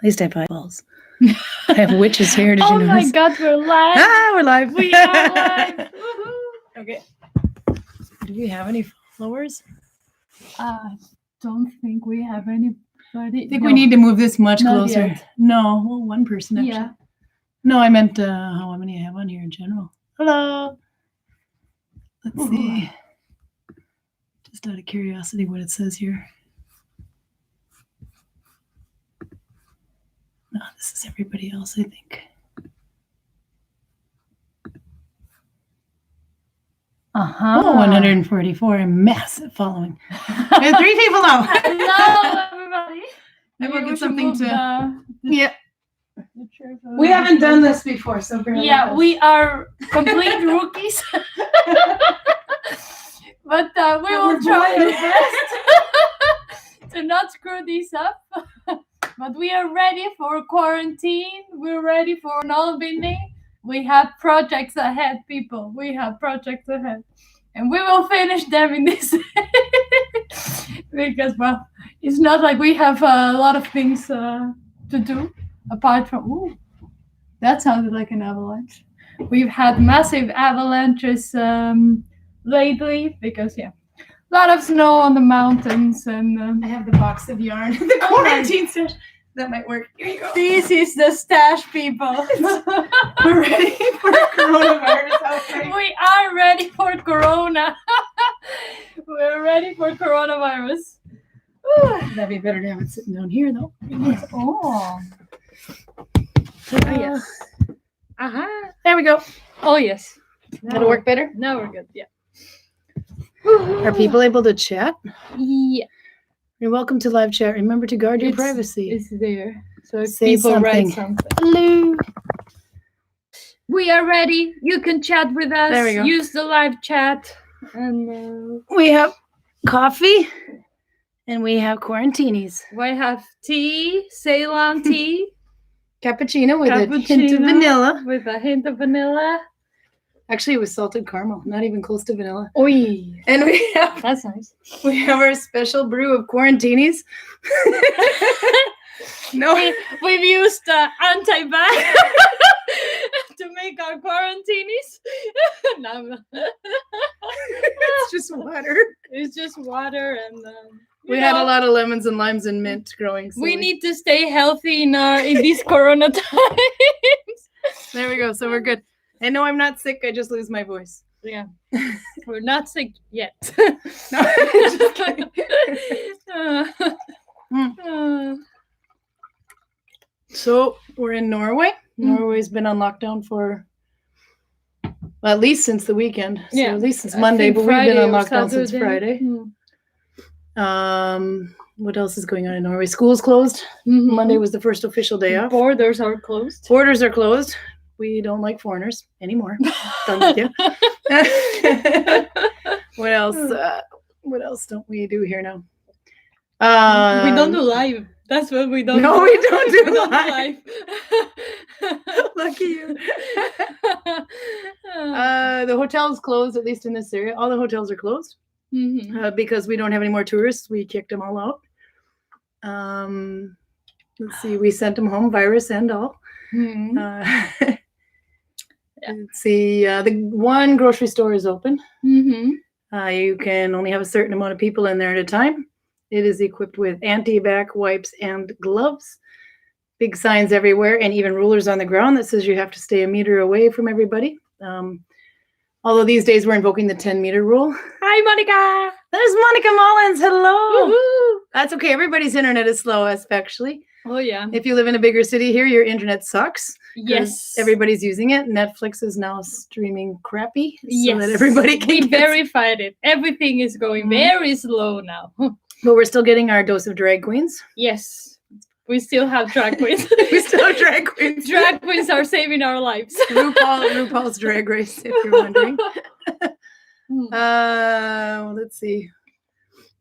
At least I buy balls. I have witches here. Did you know? Oh my God, we're live. We're live. We are live. Woohoo. Okay. Do we have any followers? Don't think we have anybody. I think we need to move this much Not closer. yet. No, well, one person actually. Yeah. No, I meant how many I have on here in general. Hello. Let's see. Just out of curiosity what it says here. No, this is everybody else, I think. Oh, 144, massive following. We have 3 people now. Hello, everybody. I will Maybe we get should something move to. the Yeah, chair for we the- haven't done this before, so bear Yeah, with us. we are complete rookies. But we will we're try our bold. best to not screw these up. But we are ready for quarantine. We're ready for nalbinding. We have projects ahead, people. We have projects ahead. And we will finish them in this. Because, well, it's not like we have a lot of things to do. Apart from, ooh, that sounded like an avalanche. We've had massive avalanches lately because, yeah, a lot of snow on the mountains. And I have the box of yarn. The quarantine stash. That might work. Here you go. this is the stash, people. We're ready for coronavirus outbreak. We are ready for Corona. We're ready for coronavirus. That'd be better to have it sitting down here, though. Oh. Yes. There we go. Oh, yes. That'll work better. Now we're good. Yeah. Are people able to chat? Yeah. You're welcome to live chat. Remember to guard your It's- privacy. It's there. So if Say people write something. something. Hello. We are ready. You can chat with us. There we go. Use the live chat. And We have coffee and we have quarantinis. we have tea, Ceylon tea. Cappuccino with a hint of Cappuccino. vanilla. With a hint of vanilla. Actually, it was salted caramel, not even close to vanilla. Oi. And we have That's nice. our special brew of quarantinis. No, We've used anti-bac to make our quarantinis. No, it's just water. it's just water and We had a lot of lemons and limes and mint growing. So We need to stay healthy in these Corona times. There we go. So we're good. And no, I'm not sick. I just lose my voice. Yeah, we're not sick yet. No, just kidding. So we're in Norway. Norway's been on lockdown for well, at least since the weekend. So Yeah, at least since I Monday, think but we've been on Friday or lockdown since Saturday. Friday. What else is going on in Norway? School's closed. Mhm. Monday was the first official day off. Borders are closed. Borders are closed. We don't like foreigners anymore. Done with you. What else? What else don't we do here now? We don't do live. That's what we don't. No, do. we don't do We don't live. Lucky you. The hotel's closed, at least in this area. All the hotels are closed Mhm. because we don't have any more tourists. We kicked them all out. Let's see. We sent them home, virus and all. Mhm. Let's see. The one grocery store is open. Mhm. You can only have a certain amount of people in there at a time. It is equipped with anti-bac wipes and gloves. Big signs everywhere, and even rulers on the ground that says you have to stay a meter away from everybody. Although these days we're invoking the 10-meter rule. Hi, Monica. There's Monica Mullins. Hello. Woohoo. That's okay. Everybody's internet is slow, especially Oh yeah. if you live in a bigger city here. Your internet sucks. 'Cause Yes. everybody's using it. Netflix is now streaming crappy, so Yes. that everybody can We get verified it. Everything is going Mhm. very slow now. But we're still getting our dose of drag queens. Yes. We still have drag queens. We still have drag queens. Drag queens are saving our lives. RuPaul's Drag Race, if you're wondering. Let's see.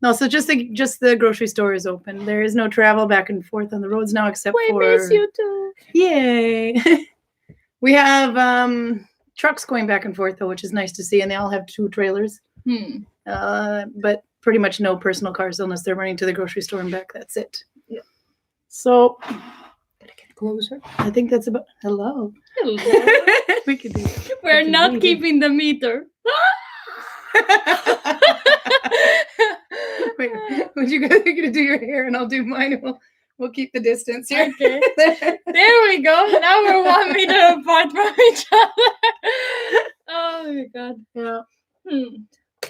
No, so just the grocery store is open. There is no travel back and forth on the roads now, except We for miss you too. Yay! We have trucks going back and forth though, which is nice to see, and they all have 2 trailers. But pretty much no personal cars unless they're running to the grocery store and back. That's it. Yeah. So Closer. I think that's about. Hello. We could do. We're Okay, not we do. keeping the meter. Wait, would you guys are gonna do your hair and I'll do mine and we'll keep the distance here. Okay. There we go. Now we're 1 meter apart from each other. Oh my god. Yeah. Hmm.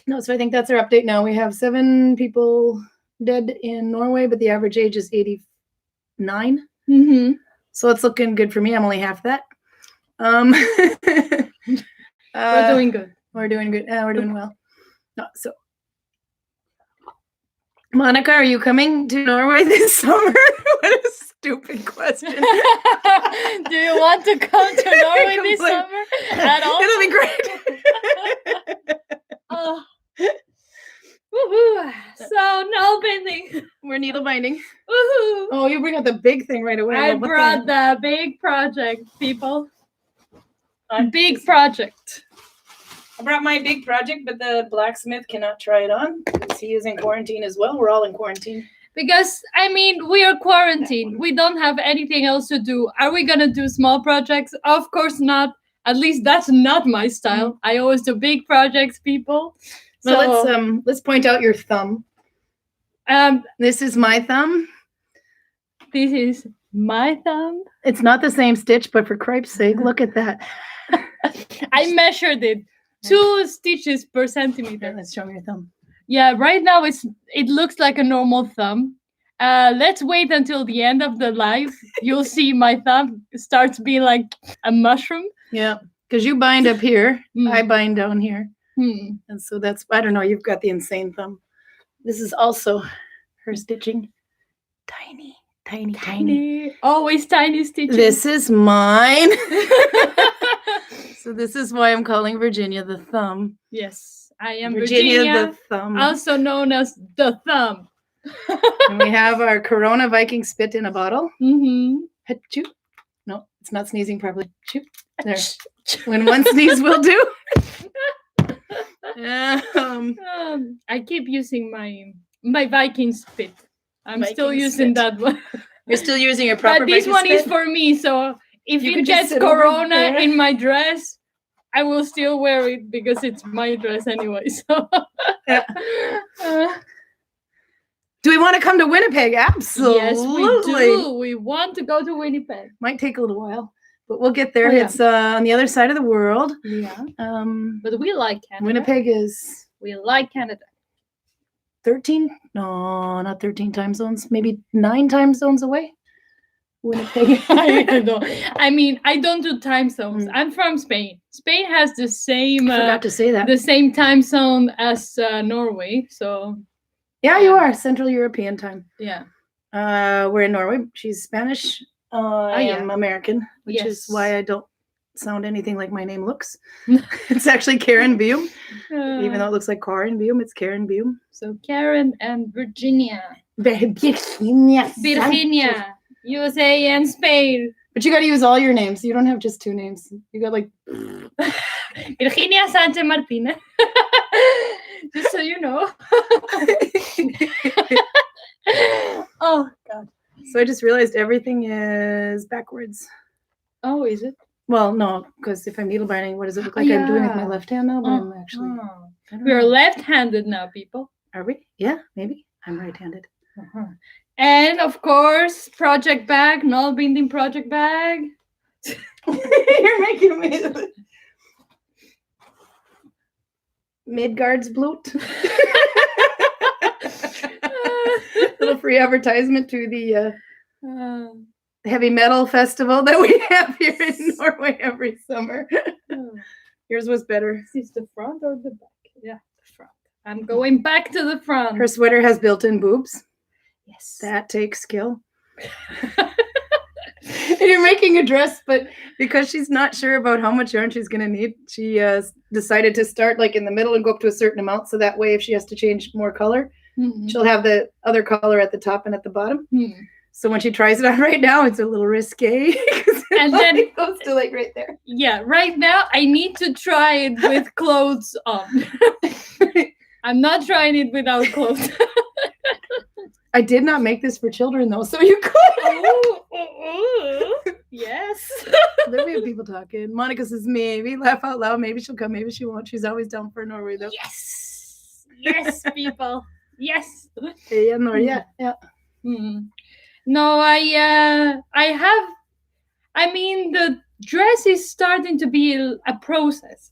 No, so I think that's our update now. We have 7 people dead in Norway, but the average age is 89. Mm-hmm. So it's looking good for me. I'm only half that. We're doing good. We're doing good. We're doing well. No, so, Monica, are you coming to Norway this summer? What a stupid question. Do you want to come to Norway this summer at all? It'll be great. Oh. Woohoo! So nalbinding. We're needlebinding. Woohoo! Oh, you bring out the big thing right away. I What brought the big project, people. A big project. I brought my big project, but the blacksmith cannot try it on because he is in quarantine as well. We're all in quarantine. Because, I mean, we are quarantined. We don't have anything else to do. Are we going to do small projects? Of course not. At least that's not my style. I always do big projects, people. So let's point out your thumb. This is my thumb. This is my thumb. It's not the same stitch, but for cripe's sake, look at that. I measured it. 2 stitches per centimeter. Let's show me your thumb. Yeah, right now it looks like a normal thumb. Let's wait until the end of the live. You'll see my thumb starts being like a mushroom. Yeah, because you bind up here, Mm. I bind down here. Hmm. And so that's, I don't know, you've got the insane thumb. This is also her stitching. Tiny, tiny, tiny. Always tiny stitches. This is mine. So this is why I'm calling Virginia the thumb. Yes, I am Virginia Virginia, the thumb. also known as the thumb. And we have our Corona Viking spit in a bottle. Mm-hmm. Achoo. No, it's not sneezing properly. Achoo. There. When one sneeze will do. I keep using my Viking spit. I'm still Viking using spit. that one. You're still using your proper But this Viking one is spit? for me, so if You it could just gets sit over corona there. in my dress, I will still wear it because it's my dress anyway. So Yeah. Do we want to come to Winnipeg? Absolutely. yes, we do. We want to go to Winnipeg. Might take a little while, but we'll get there. Oh, yeah. It's on the other side of the world. Yeah. Um, But we like Canada. Winnipeg is We like Canada. 13, no, not 13 time zones, maybe 9 time zones away. Winnipeg. I mean, I don't do time zones. Mm. I'm from Spain. Spain has the same I forgot to say that. the same time zone as Norway. So Yeah, you are Central European time. yeah. We're in Norway. She's Spanish. I yeah. am American, which is Yes. why I don't sound anything like my name looks. It's actually Karin Byom. Even though it looks like Karin Byom, it's Karin Byom. So Karen and Virginia, Virginia. Virginia, USA and Spain. But you got to use all your names. You don't have just 2 names. You got like. Virginia Sanchez Martinez. Just so you know. Oh God. So I just realized everything is backwards. Oh, is it? Well, no, because if I'm needlebinding, what does it look like I'm doing with my Yeah. left hand now? But I'm actually. Oh. I don't We're know. left-handed now, people. Are we? Yeah, maybe. I'm right-handed. And of course, project bag, nalbinding project bag. You're making me. Midgard's bloat. Little free advertisement to the heavy metal festival that we have here in Norway every summer. Yours was better. Is this the front or the back? Yeah, the front. I'm going back to the front. Her sweater has built-in boobs. Yes. That takes skill. And you're making a dress, but because she's not sure about how much yarn she's going to need, she decided to start like in the middle and go up to a certain amount. So that way, if she has to change more color, she'll have the other color at the top and at the bottom. So when she tries it on right now, it's a little risque. And then it goes to like right there. Yeah, right now I need to try it with clothes on. I'm not trying it without clothes. I did not make this for children though, so you could. Yes. There'll be people talking. Monica says maybe, laugh out loud. Maybe she'll come. Maybe she won't. She's always down for Norway though. Yes. Yes, people. Yes. Yeah, Norway. Yeah. No, I mean, the dress is starting to be a process.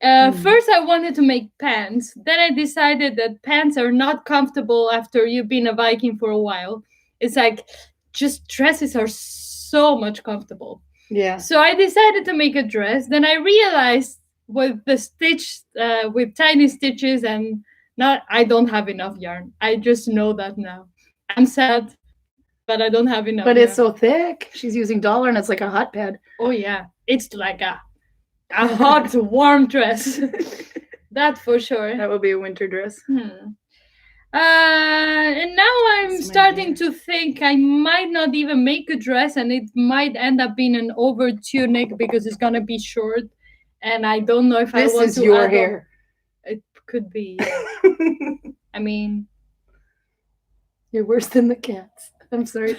First, I wanted to make pants. Then I decided that pants are not comfortable after you've been a Viking for a while. It's like just dresses are so much comfortable. Yeah. So I decided to make a dress. Then I realized with the stitch, with tiny stitches, and I don't have enough yarn. I just know that now. I'm sad, but I don't have enough. But it's so thick. She's using dollar, and it's like a hot pad. Oh yeah, it's like a hot, warm dress. That for sure. That would be a winter dress. And now I'm starting to think I might not even make a dress, and it might end up being an over tunic because it's gonna be short, and I don't know if I want to. This is your hair. It could be. I mean, you're worse than the cats. I'm sorry.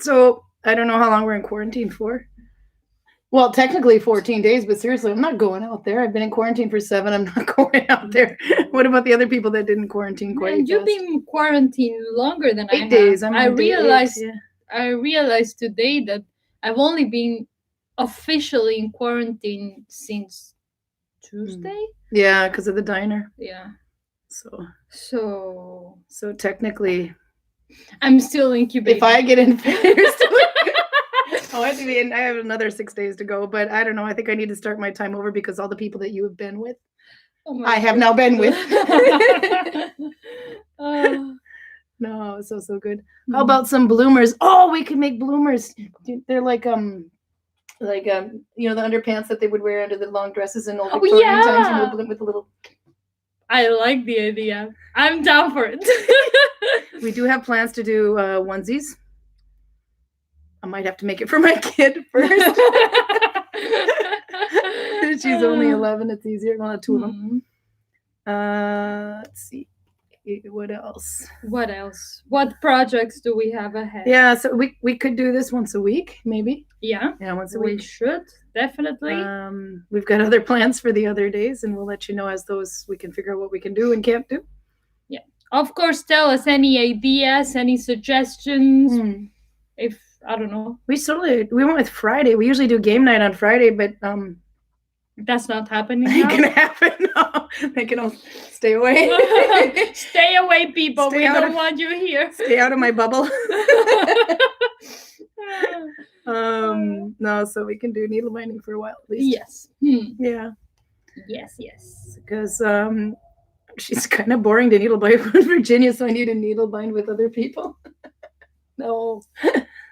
So I don't know how long we're in quarantine for. Well, technically 14 days, but seriously, I'm not going out there. I've been in quarantine for 7. I'm not going out there. What about the other people that didn't quarantine quite fast? You've been quarantined longer than 8 days. I realized today that I've only been officially in quarantine since Tuesday. Yeah, because of the diner. Yeah. So technically, I'm still incubating. If I get in, I have another 6 days to go, but I don't know. I think I need to start my time over because all the people that you have been with, I have now been with. No, so good. How about some bloomers? Oh, we could make bloomers. They're like the underpants that they would wear under the long dresses in old Victorian times, with a little. I like the idea. I'm down for it. We do have plans to do onesies. I might have to make it for my kid first. She's only 11. It's easier. I'll have 2 of them. Let's see. What else? What projects do we have ahead? Yeah, so we could do this once a week, maybe. Yeah, once a week. We should, definitely. We've got other plans for the other days, and we'll let you know as we can figure out what we can do and can't do. Yeah. Of course, tell us any ideas, any suggestions. If, I don't know. We went with Friday. We usually do game night on Friday, but that's not happening now. It can happen. No, they can all stay away. Stay away, people. We don't want you here. Stay out of my bubble. No, so we can do needlebinding for a while at least. Yes. Yeah. Yes. Because she's kind of boring to needlebind with Virginia, so I need to needlebind with other people. No.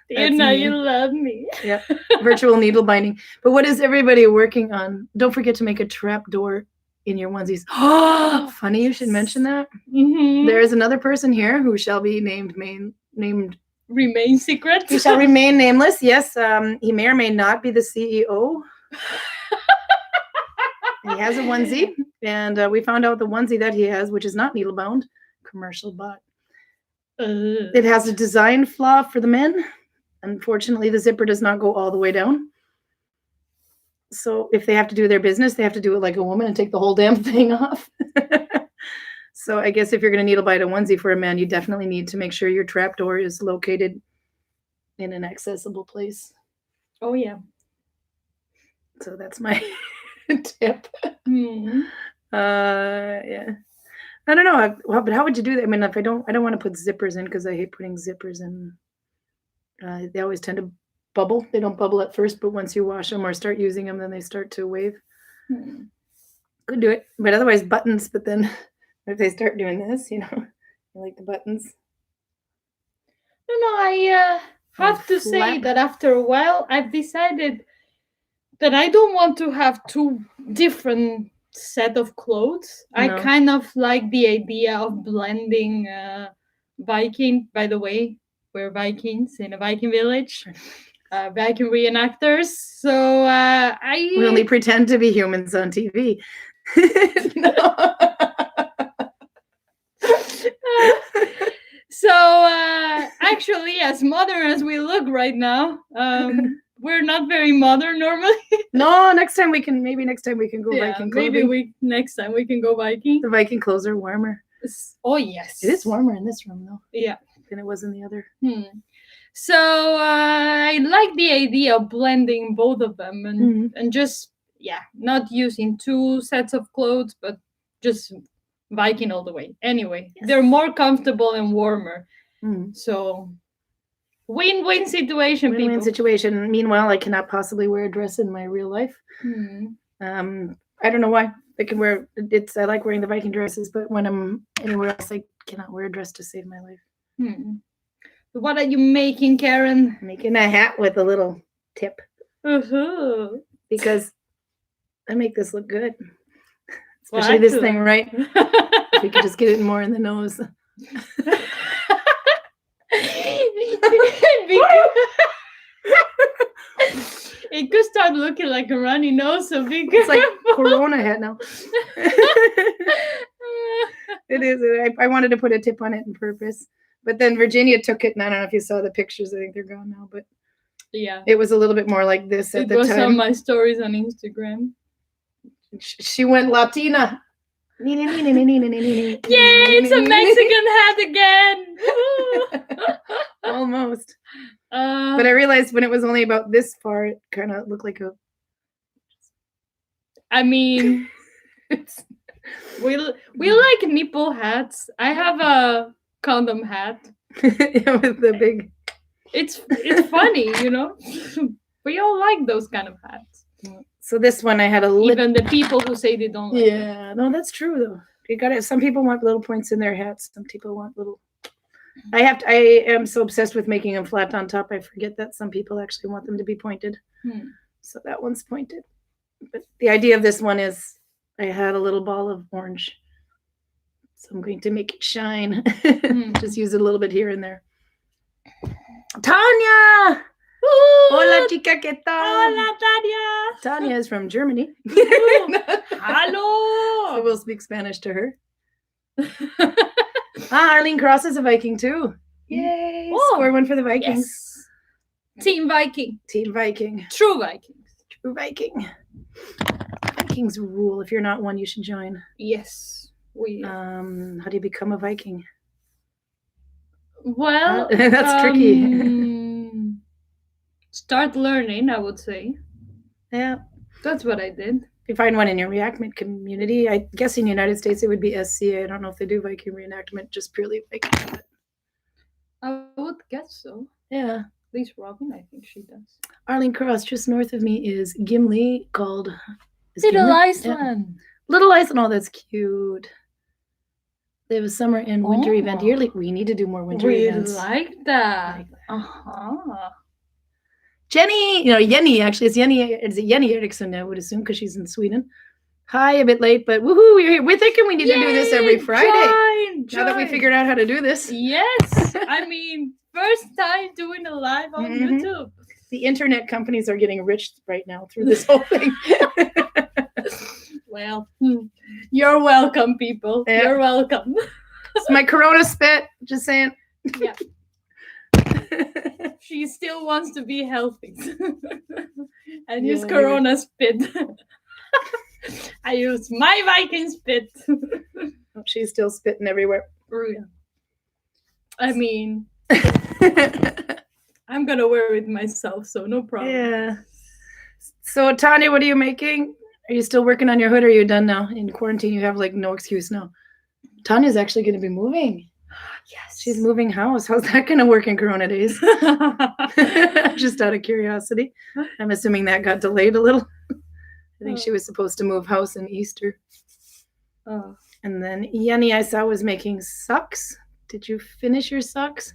You know you love me. Yeah, virtual needlebinding. But what is everybody working on? Don't forget to make a trap door in your onesies. Oh, funny you should mention that. There is another person here who shall be named. Remain secret. He shall remain nameless. Yes, he may or may not be the CEO. He has a onesie, and we found out the onesie that he has, which is not needlebound, commercial bought. It has a design flaw for the men. Unfortunately, the zipper does not go all the way down. So if they have to do their business, they have to do it like a woman and take the whole damn thing off. So I guess if you're going to needlebind a onesie for a man, you definitely need to make sure your trap door is located in an accessible place. Oh, yeah. So that's my tip. Yeah. I don't know. But how would you do that? I mean, if I don't want to put zippers in because I hate putting zippers in. They always tend to bubble. They don't bubble at first, but once you wash them or start using them, then they start to wave. Could do it, but otherwise buttons. But then if they start doing this, I like the buttons. I have to say that after a while, I've decided that I don't want to have 2 different set of clothes. No. I kind of like the idea of blending Viking. By the way, we're Vikings in a Viking village, Viking reenactors. So we only pretend to be humans on TV. So, actually, as modern as we look right now, we're not very modern normally. No, next time we can go Viking clothing. Maybe next time we can go Viking. The Viking clothes are warmer. Oh, yes. It is warmer in this room, though, Yeah. than it was in the other. So, I like the idea of blending both of them and just, not using 2 sets of clothes, but just Viking all the way. Anyway, they're more comfortable and warmer. So, win-win situation, Win-win people. situation. Meanwhile, I cannot possibly wear a dress in my real life. I don't know why. I can wear it's. I like wearing the Viking dresses, but when I'm anywhere else, I cannot wear a dress to save my life. What are you making, Karin? Making a hat with a little tip. Because I make this look good. Especially this thing, right? If we could just get it more in the nose. It could start looking like a runny nose, so be It's like Corona hat now. It is. I wanted to put a tip on it on purpose. But then Virginia took it, and I don't know if you saw the pictures. I think they're gone now. But yeah, it was a little bit more like this at the time. It was on my stories on Instagram. She went Latina. Yay, it's a Mexican hat again. Almost. But I realized when it was only about this far, it kind of looked like a... I mean, we like nipple hats. I have a condom hat. Yeah, with the big... It's funny, you know? We all like those kind of hats. So this one I had even the people who say they don't like it. No, that's true though. You got it. Some people want little points in their hats. Some people want little... I am so obsessed with making them flat on top. I forget that some people actually want them to be pointed. So that one's pointed. But the idea of this one is I had a little ball of orange. So I'm going to make it shine. Just use it a little bit here and there. Tanya! Hola, chica, ¿qué tal? Hola, Tanya. Tanya is from Germany. Hello. So we'll speak Spanish to her. Arlene Cross is a Viking too. Yay! Score one for the Vikings. Yes. Team Viking. Team Viking. True Vikings. True Viking. Vikings rule. If you're not one, you should join. Yes. How do you become a Viking? Well, that's tricky. Start learning, I would say. Yeah. That's what I did. You find one in your reenactment community. I guess in the United States it would be SCA. I don't know if they do Viking reenactment, just purely Viking. I would guess so. Yeah. At least Robin, I think she does. Arlene Cross, just north of me, is Gimli, called... Little Iceland. Yeah. Little Iceland. Oh, that's cute. They have a summer and winter event yearly. We need to do more winter events. We like that. Uh-huh. Jenny, Jenny, actually, it's Jenny Eriksson, I would assume, because she's in Sweden. Hi, a bit late, but woohoo, we're here. We're thinking we need to do this every Friday. Join. Now that we figured out how to do this. Yes. I mean, first time doing a live on YouTube. The internet companies are getting rich right now through this whole thing. Well, you're welcome, people. Yeah. You're welcome. It's my Corona spit, just saying. Yeah. She still wants to be healthy and use Corona spit. I use my Viking spit. She's still spitting everywhere. Yeah. I mean, I'm gonna wear it myself, so no problem. Yeah. So Tanya, what are you making? Are you still working on your hood, or are you done now? In quarantine, you have like no excuse now. Tanya's actually going to be moving. Yes. She's moving house. How's that going to work in Corona days? Just out of curiosity. I'm assuming that got delayed a little. I think she was supposed to move house in Easter. Oh. And then Jenny, I saw, was making socks. Did you finish your socks?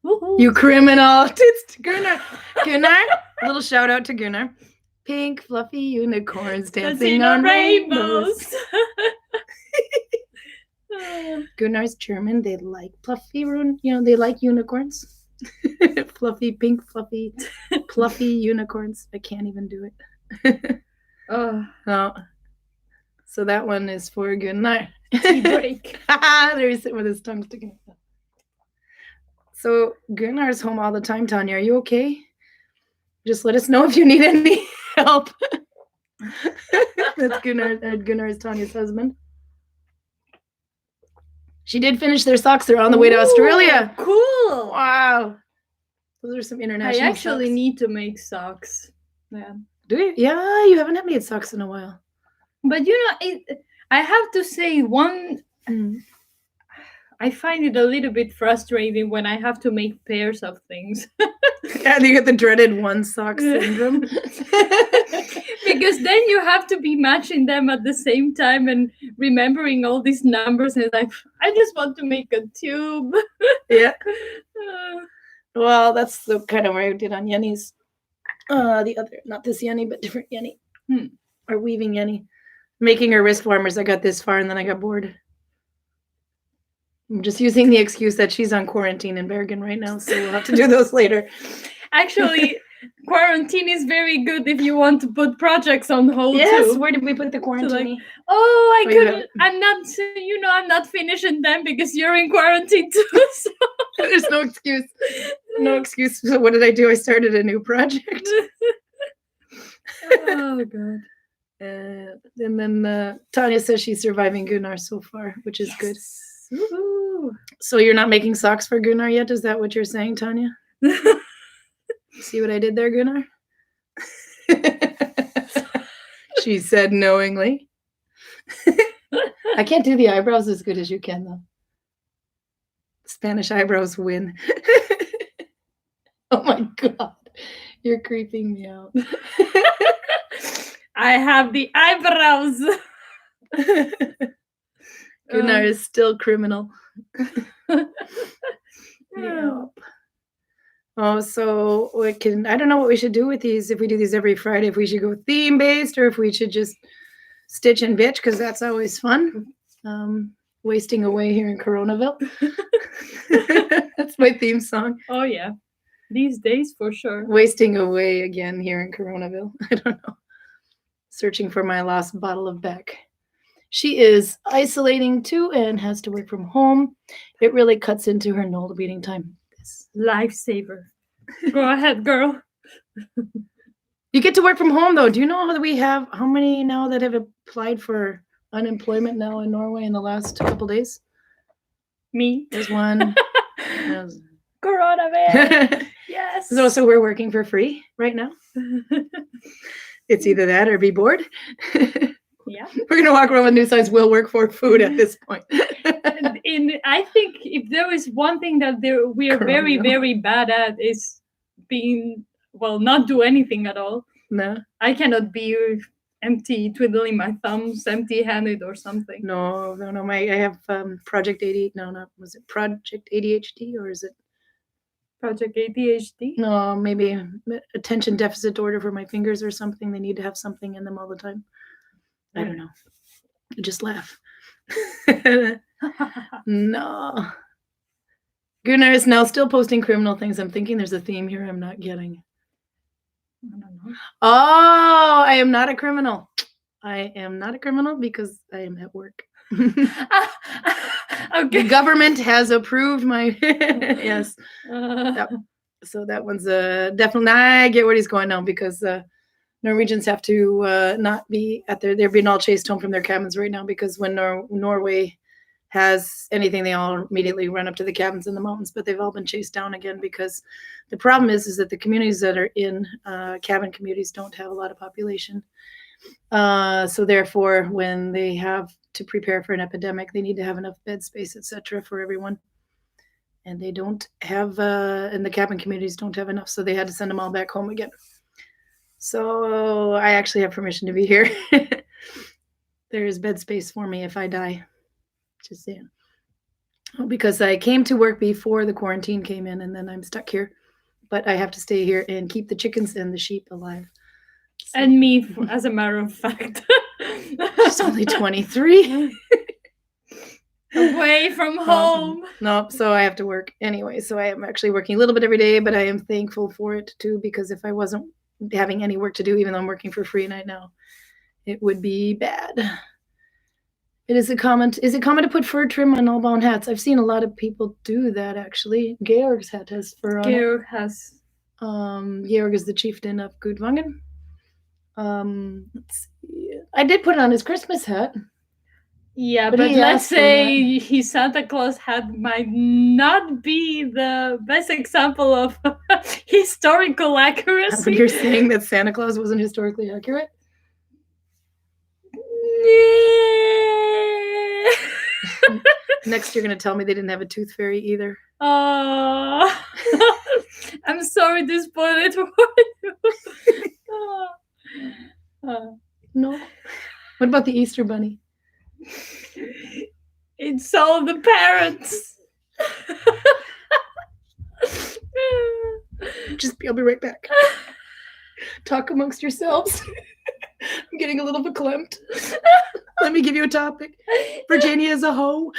Woo-hoo. You criminal. It's Gunnar. Gunnar, a little shout out to Gunnar. Pink, fluffy unicorns dancing on rainbows. Gunnar's German. They like fluffy, they like unicorns. Fluffy, pink, fluffy unicorns. I can't even do it. Oh. So that one is for Gunnar. Tea break. There he's sitting with his tongue sticking out. So Gunnar's home all the time, Tanya. Are you okay? Just let us know if you need any help. That's Gunnar. Gunnar is Tanya's husband. She did finish their socks. They're on the way to Australia. Cool. Wow. Those are some international I actually socks. need to make socks. Yeah. Do you? Yeah, you haven't made socks in a while. But I have to say I find it a little bit frustrating when I have to make pairs of things. Yeah, you get the dreaded one sock syndrome. Because then you have to be matching them at the same time and remembering all these numbers, and it's like, I just want to make a tube. Yeah. Well, that's the kind of what I did on Yenny's. The other, not this Yenny, but different Yenny. Or weaving Yenny. Making her wrist warmers. I got this far and then I got bored. I'm just using the excuse that she's on quarantine in Bergen right now, so we'll have to do those later. Actually, quarantine is very good if you want to put projects on hold. Yes, too. where did we put the quarantine? I Oh, you couldn't. I'm not finishing them because you're in quarantine too. So. There's no excuse. No excuse. So what did I do? I started a new project. Oh god. And then Tanya says she's surviving Gunnar so far, which is good. Woo-hoo. So you're not making socks for Gunnar yet? Is that what you're saying, Tanya? See what I did there, Gunnar? She said knowingly. I can't do the eyebrows as good as you can, though. Spanish eyebrows win. Oh my god. You're creeping me out. I have the eyebrows. Gunnar is still criminal. Yeah. Oh, so I don't know what we should do with these. If we do these every Friday, if we should go theme based or if we should just stitch and bitch, because that's always fun. Wasting away here in Coronaville. That's my theme song. Oh yeah. These days for sure. Wasting away again here in Coronaville. I don't know. Searching for my lost bottle of Beck. She is isolating too and has to work from home. It really cuts into her Needlebinding time. Lifesaver. Go ahead, girl. You get to work from home though. Do you know that we have how many now that have applied for unemployment now in Norway in the last couple days? Me. There's one. Coronavirus. Yes. So we're working for free right now. It's either that or be bored. Yeah. We're gonna walk around with new signs. We'll work for food at this point. I think if there is one thing that we are very, very bad at is not do anything at all. No. I cannot be empty, twiddling my thumbs, empty-handed or something. No. I have Project ADHD. No, was it Project ADHD or is it Project ADHD? No, maybe attention deficit disorder for my fingers or something. They need to have something in them all the time. I don't know. Just laugh. No. Gunnar is now still posting criminal things. I'm thinking there's a theme here I'm not getting. I don't know. Oh, I am not a criminal. I am not a criminal because I am at work. Okay. The government has approved my yes. Yep. So that one's definitely. I get where he's going now because Norwegians have to not be at they're being all chased home from their cabins right now because when Norway has anything, they all immediately run up to the cabins in the mountains. But they've all been chased down again because the problem is that the communities that are in cabin communities don't have a lot of population. So therefore, when they have to prepare for an epidemic, they need to have enough bed space, etc., for everyone. And they don't have, and the cabin communities don't have enough, so they had to send them all back home again. So I actually have permission to be here. There is bed space for me if I die. Just saying. Because I came to work before the quarantine came in, and then I'm stuck here. But I have to stay here and keep the chickens and the sheep alive. So. And me, as a matter of fact. She's only 23. Away from home. Nope, so I have to work anyway. So I am actually working a little bit every day, but I am thankful for it too, because if I wasn't having any work to do, even though I'm working for free right now, it would be bad. Is it common to put fur trim on all bound hats? I've seen a lot of people do that actually. Georg's hat has fur on it. Georg has. Georg is the chieftain of Gudvangen. Let's see. I did put on his Christmas hat. Yeah, But but he let's asked for say his Santa Claus hat might not be the best example of historical accuracy. You're saying that Santa Claus wasn't historically accurate? Next, you're going to tell me they didn't have a tooth fairy either. I'm sorry to spoil it for you. No. What about the Easter Bunny? It's all the parents. I'll be right back. Talk amongst yourselves. I'm getting a little verklempt. Let me give you a topic. Virginia is a hoe.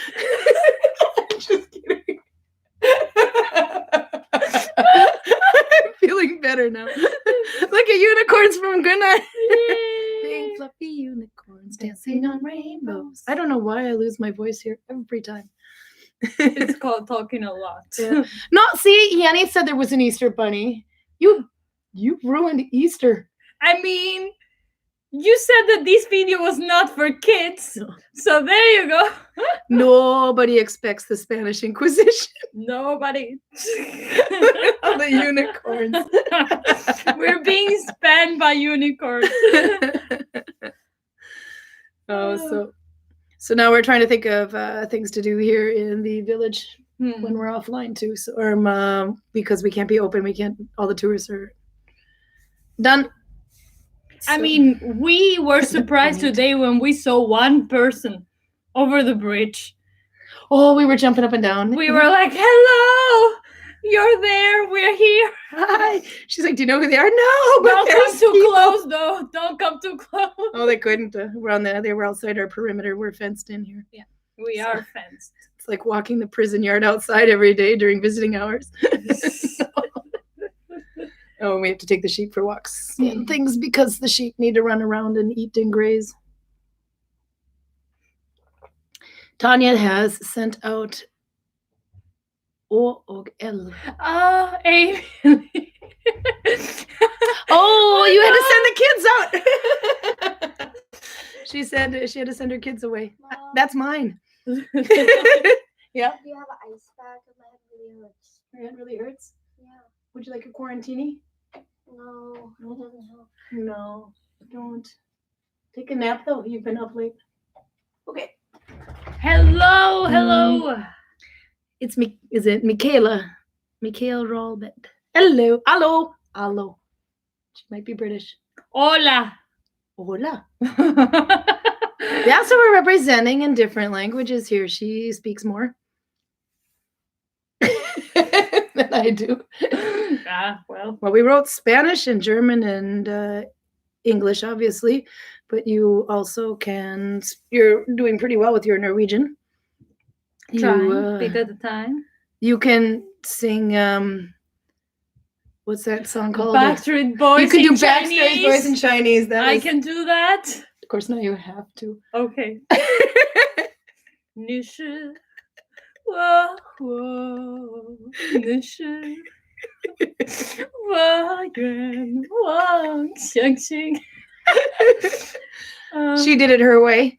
Just kidding. I'm feeling better now. Look at unicorns from Goodnight. Big fluffy unicorns dancing on rainbows. I don't know why I lose my voice here every time. It's called talking a lot. Yeah. No, see, Yanni said there was an Easter bunny. You ruined Easter. I mean, you said that this video was not for kids. No. So there you go. Nobody expects the Spanish Inquisition. Nobody. All the unicorns. We're being spanned by unicorns. So now we're trying to think of things to do here in the village when we're offline too. So, or because we can't be open, all the tourists are done. I So- mean, we were surprised today when we saw one person over the bridge. Oh, we were jumping up and down. We were like, hello, you're there, we're here. Hi. She's like, do you know who they are? No, but Don't there's come too people. close, though. Don't come too close. Oh, they couldn't. They were outside our perimeter. We're fenced in here. We are fenced. It's like walking the prison yard outside every day during visiting hours. Oh, and we have to take the sheep for walks and things because the sheep need to run around and eat and graze. Tanya has sent out O og L. Amy. Oh, you had to send the kids out. She said she had to send her kids away. Mom, That's mine. Yeah. do you have an ice pack? My head really hurts. Your head really hurts. Yeah. Would you like a quarantini? No, it doesn't help. No, don't. Take a nap though. You've been up late. Okay. Hello. It's me. Is it Michaela? Michaela Rolbet. Hello. Hello. She might be British. Hola. Hola. Yeah, so we're representing in different languages here. She speaks more than I do. Well, we wrote Spanish and German and English, obviously, but you also you're doing pretty well with your Norwegian. trying bit at a time. You can sing, what's that song called? Backstreet Boys. You can do in Backstreet Boys in Chinese. I can do that. Of course, now you have to. Okay. 你是我你是我愿望相信 She did it her way.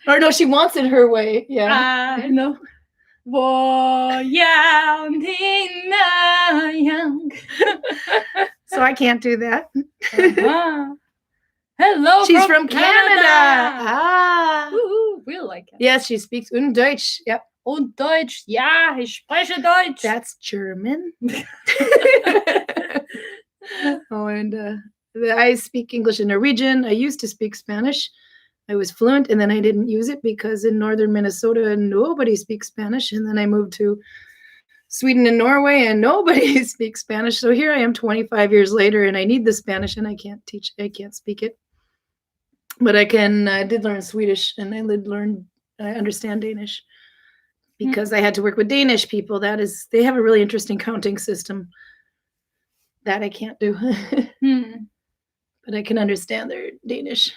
Or no, she wants it her way. Yeah. I know 我要你那样 So I can't do that. Hello, She's from Canada. Ah. Woohoo, we like it. Yes, she speaks Deutsch. Yep. Und Deutsch. Ja, ich spreche Deutsch. That's German. Oh, and I speak English and Norwegian. I used to speak Spanish. I was fluent, and then I didn't use it because in northern Minnesota, nobody speaks Spanish. And then I moved to Sweden and Norway, and nobody speaks Spanish. So here I am 25 years later, and I need the Spanish, and I can't speak it. But I did learn Swedish, and I understand Danish because I had to work with Danish people. They have a really interesting counting system that I can't do. But I can understand their Danish.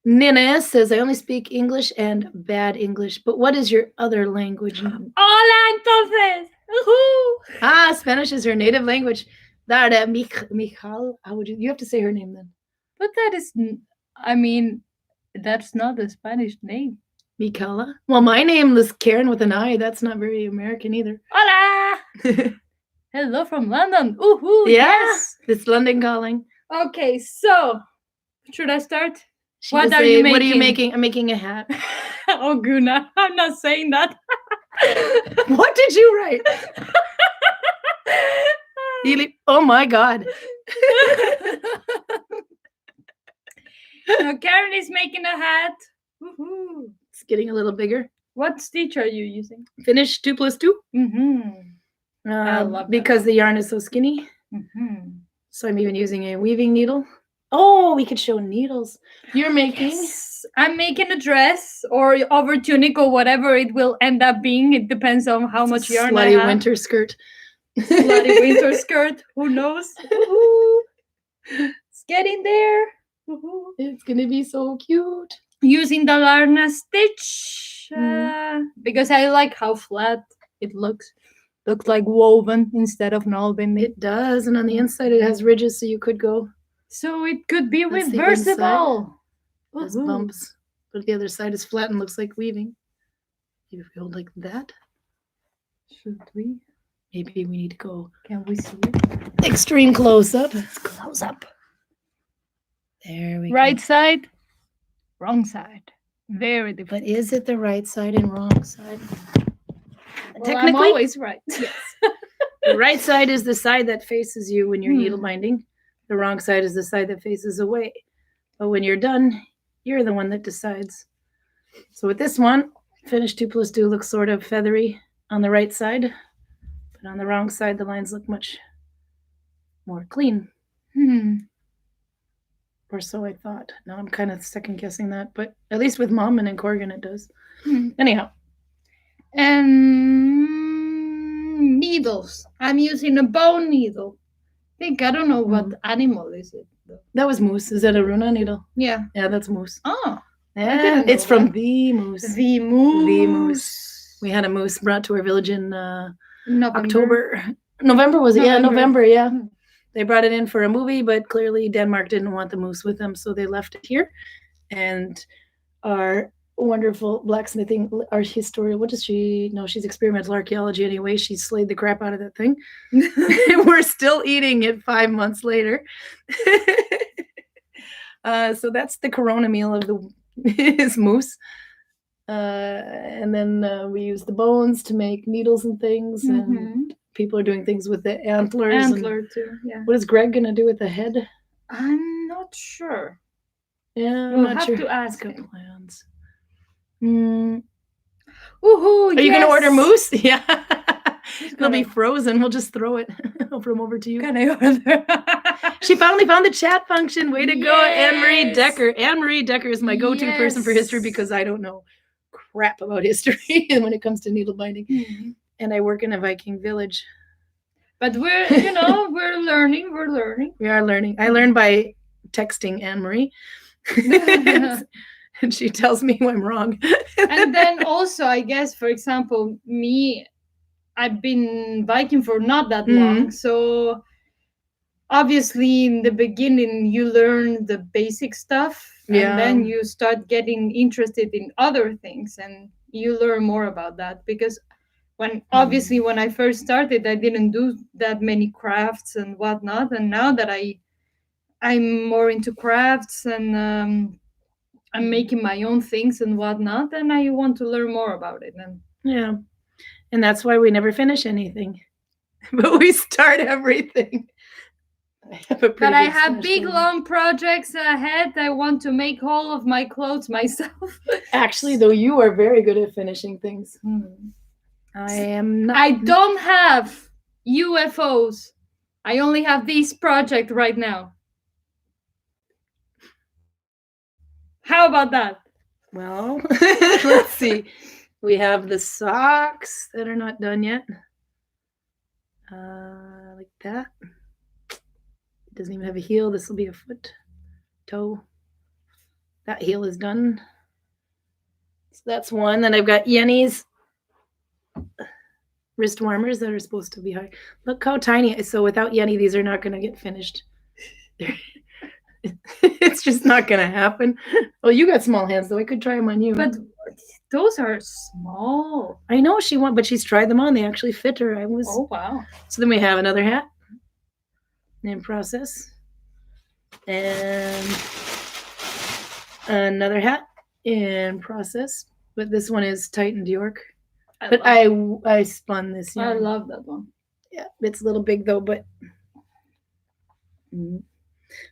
Nina says, I only speak English and bad English, but what is your other language? Hola, entonces. Woohoo! Spanish is her native language. That Michal, how would you have to say her name then? But that is, I mean, that's not a Spanish name. Michala? Well, my name is Karin with an I. That's not very American either. Hola! Hello from London. Woohoo! Yeah, Yes. it's London calling. Okay, so should I start? She What will are say, you What are you making?" making? I'm making a hat. Oh, Guna, I'm not saying that. What did you write? Oh my God. Now Karen is making a hat. Woohoo! It's getting a little bigger. What stitch are you using? Finish 2 plus 2. Mm-hmm. I love that. Because the yarn is so skinny. Mm-hmm. So I'm even using a weaving needle. Oh, we could show needles. You're making? Yes. I'm making a dress or over tunic or whatever it will end up being. It depends on how much yarn I Slutty have. winter skirt. Slutty winter skirt. Who knows? Woohoo. It's getting there. Woohoo. It's gonna be so cute. Using the Larna stitch because I like how flat it looks. Looks like woven instead of nalbinding. It does, and on the inside it has ridges, so you could go. So it could be That's the reversible. Has Woohoo. bumps, but the other side is flat and looks like weaving. If we hold like that, Should we? maybe we need to go Can we see it? extreme close up. Let's close up. There we Right go. side, wrong side. Very different. But is it the right side and wrong side? Well, I'm always right. Yes. The right side is the side that faces you when you're needle binding. The wrong side is the side that faces away. But when you're done, you're the one that decides. So with this one, finish 2 plus 2 looks sort of feathery on the right side, but on the wrong side, the lines look much more clean. Or so I thought. Now I'm kind of second guessing that, but at least with Mom and in Corrigan it does. Anyhow. And needles. I'm using a bone needle. I don't know what animal is it though. That was moose. Is that a Runa needle? Yeah. Yeah, that's moose. Oh. Yeah, it's from the moose. The moose. The moose. We had a moose brought to our village in November. November was it? Yeah, November, yeah. Hmm. They brought it in for a movie, but clearly Denmark didn't want the moose with them, so they left it here. And our wonderful blacksmithing, our historian, what does she? No, she's experimental archaeology anyway. She slayed the crap out of that thing. We're still eating it 5 months later. So that's the Corona meal of his moose. And then we use the bones to make needles and things. And people are doing things with the antlers. Antler too, yeah. What is Greg going to do with the head? I'm not sure. Yeah, I'm We'll not have sure. to ask Got him. plans. Woohoo! Are you going to order moose? Yeah. It'll gonna- be frozen. We'll just throw it from over to you. Can I order? She finally found the chat function. Way to go, Anne-Marie Yes. Decker. Anne-Marie Decker is my go-to person for history Yes. because I don't know crap about history when it comes to needle binding. And I work in a Viking village. But we're learning. We're learning. We are learning. I learned by texting Anne-Marie. And she tells me when I'm wrong. And then also, I guess, for example, me, I've been Viking for not that long. So obviously in the beginning, you learn the basic stuff. Yeah. And then you start getting interested in other things and you learn more about that. Because when I first started, I didn't do that many crafts and whatnot. And now that I'm more into crafts and I'm making my own things and whatnot, and I want to learn more about it. And Yeah. And that's why we never finish anything. But we start everything. I have big, long projects ahead. I want to make all of my clothes myself. Actually, though, you are very good at finishing things. I am not. I don't have UFOs. I only have this project right now. How about that? Well, let's see. We have the socks that are not done yet. Like that. It doesn't even have a heel. This will be a foot, toe. That heel is done. So that's one. Then I've got Yenny's wrist warmers that are supposed to be high. Look how tiny. So without Yenny, these are not going to get finished. It's just not going to happen. Well, you got small hands, though. I could try them on you. But those are small. I know she won, but she's tried them on. They actually fit her. Oh, wow. So then we have another hat in process. And another hat in process. But this one is tightened York. But I spun this yarn. I love that one. Yeah, it's a little big though, but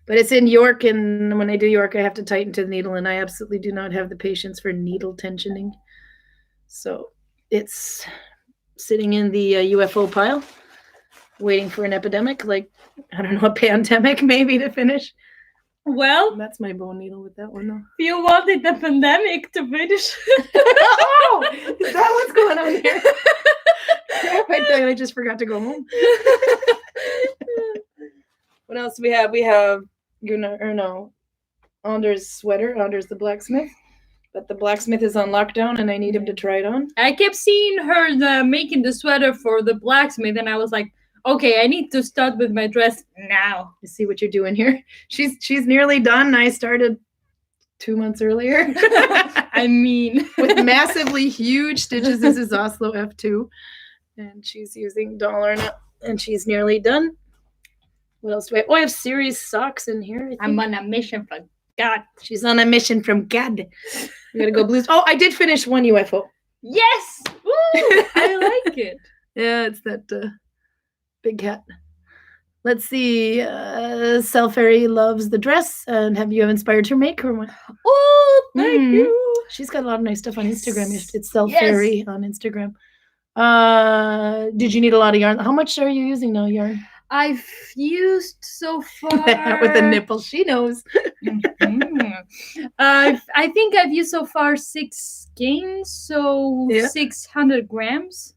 it's in York, and when I do York, I have to tighten to the needle, and I absolutely do not have the patience for needle tensioning. So it's sitting in the UFO pile, waiting for an epidemic, like, I don't know, a pandemic maybe to finish. Well, That's my bone needle with that one though. you wanted the pandemic to finish. Oh, is that what's going on here? Crap, I just forgot to go home. What else do we have? We have Anders' sweater. Anders the blacksmith. But the blacksmith is on lockdown and I need him to try it on. I kept seeing her making the sweater for the blacksmith, and I was like, okay, I need to start with my dress now. You see what you're doing here? She's nearly done. I started 2 months earlier. I mean, with massively huge stitches. This is Oslo F2. And she's using dollar and she's nearly done. What else do I have? Oh, I have series socks in here. I'm on a mission for God. She's on a mission from God. We gotta go blues. Oh, I did finish one UFO. Yes! Woo! I like it. Yeah, it's that big hat. Let's see. Self-Fairy loves the dress. And have you inspired her make her one? Oh, thank you. She's got a lot of nice stuff on Instagram. It's Self-Fairy on Instagram. Did you need a lot of yarn? How much are you using now, yarn? I've used so far with the nipple. She knows. I think I've used so far 6 skeins, so 600 grams.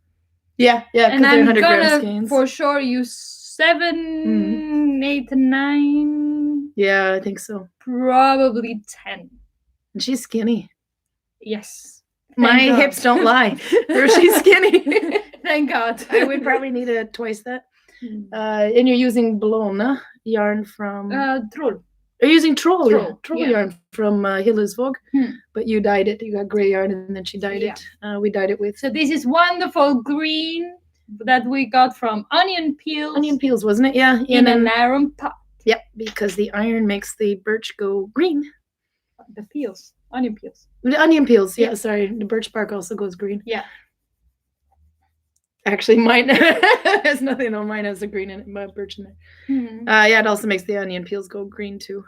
Yeah, and they're I'm 100 gonna gram skeins. for sure use 7, 8, 9. Yeah, I think so. Probably 10. And she's skinny. Yes. My hips don't lie. She's skinny. Thank God. I would probably need twice that. And you're using Blona yarn from Troll. You're using Troll yeah. yarn from Hillesvåg, but you dyed it. You got gray yarn, and then she dyed it. We dyed it with. So this is wonderful green that we got from onion peels. Onion peels, wasn't it? Yeah. In an iron pot. Yep, because the iron makes the birch go green. The peels, onion peels. The onion peels. Yeah, sorry. The birch bark also goes green. Yeah. Actually, mine has nothing on mine. Has a green in it, but birch in there. Yeah, it also makes the onion peels go green too.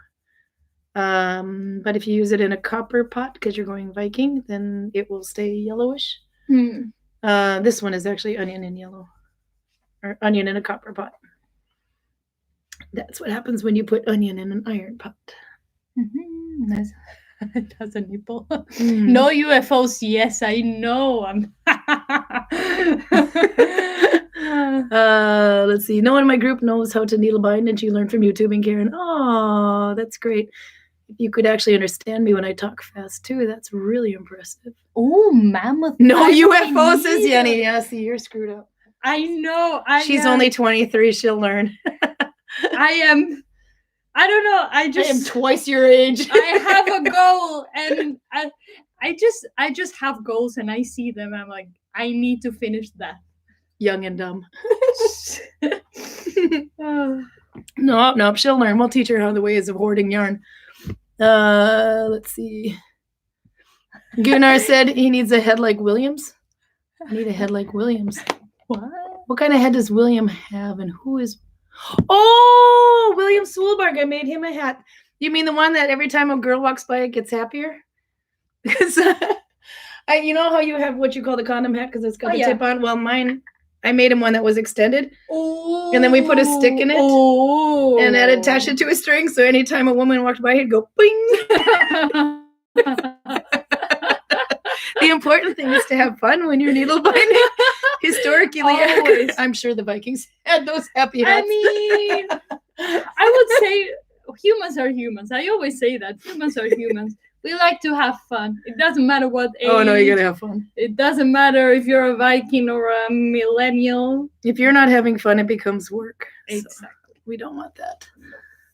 But if you use it in a copper pot because you're going Viking, then it will stay yellowish. This one is actually onion in yellow, or onion in a copper pot. That's what happens when you put onion in an iron pot. Nice. It has a nipple. No UFOs. Yes, I know. Let's see. No one in my group knows how to needlebind, and she learned from YouTube and Karin. Oh, that's great. If you could actually understand me when I talk fast too, that's really impressive. Oh, mammoth. No UFO, says Yenny. Yeah, see, you're screwed up. I know. She's only 23. She'll learn. I don't know. I am twice your age. I have a goal, and I just have goals, and I see them. I'm like, I need to finish that. Young and dumb. No, she'll learn. We'll teach her how the ways of hoarding yarn. Let's see. Gunnar said he needs a head like Williams. I need a head like Williams. What kind of head does William have, and who is? Oh, William Sewellbarg. I made him a hat. You mean the one that every time a girl walks by, it gets happier? Because you know how you have what you call the condom hat because it's got the tip on? Well, mine, I made him one that was extended. Oh. And then we put a stick in it and then attach it to a string. So anytime a woman walked by, he'd go bing. The important thing is to have fun when you're needle binding. Historically, I'm sure the Vikings had those happy hats. I mean, I would say humans are humans. I always say that. Humans are humans. We like to have fun. It doesn't matter what age. Oh no, you gotta have fun. It doesn't matter if you're a Viking or a millennial. If you're not having fun, it becomes work. So Exactly. we don't want that.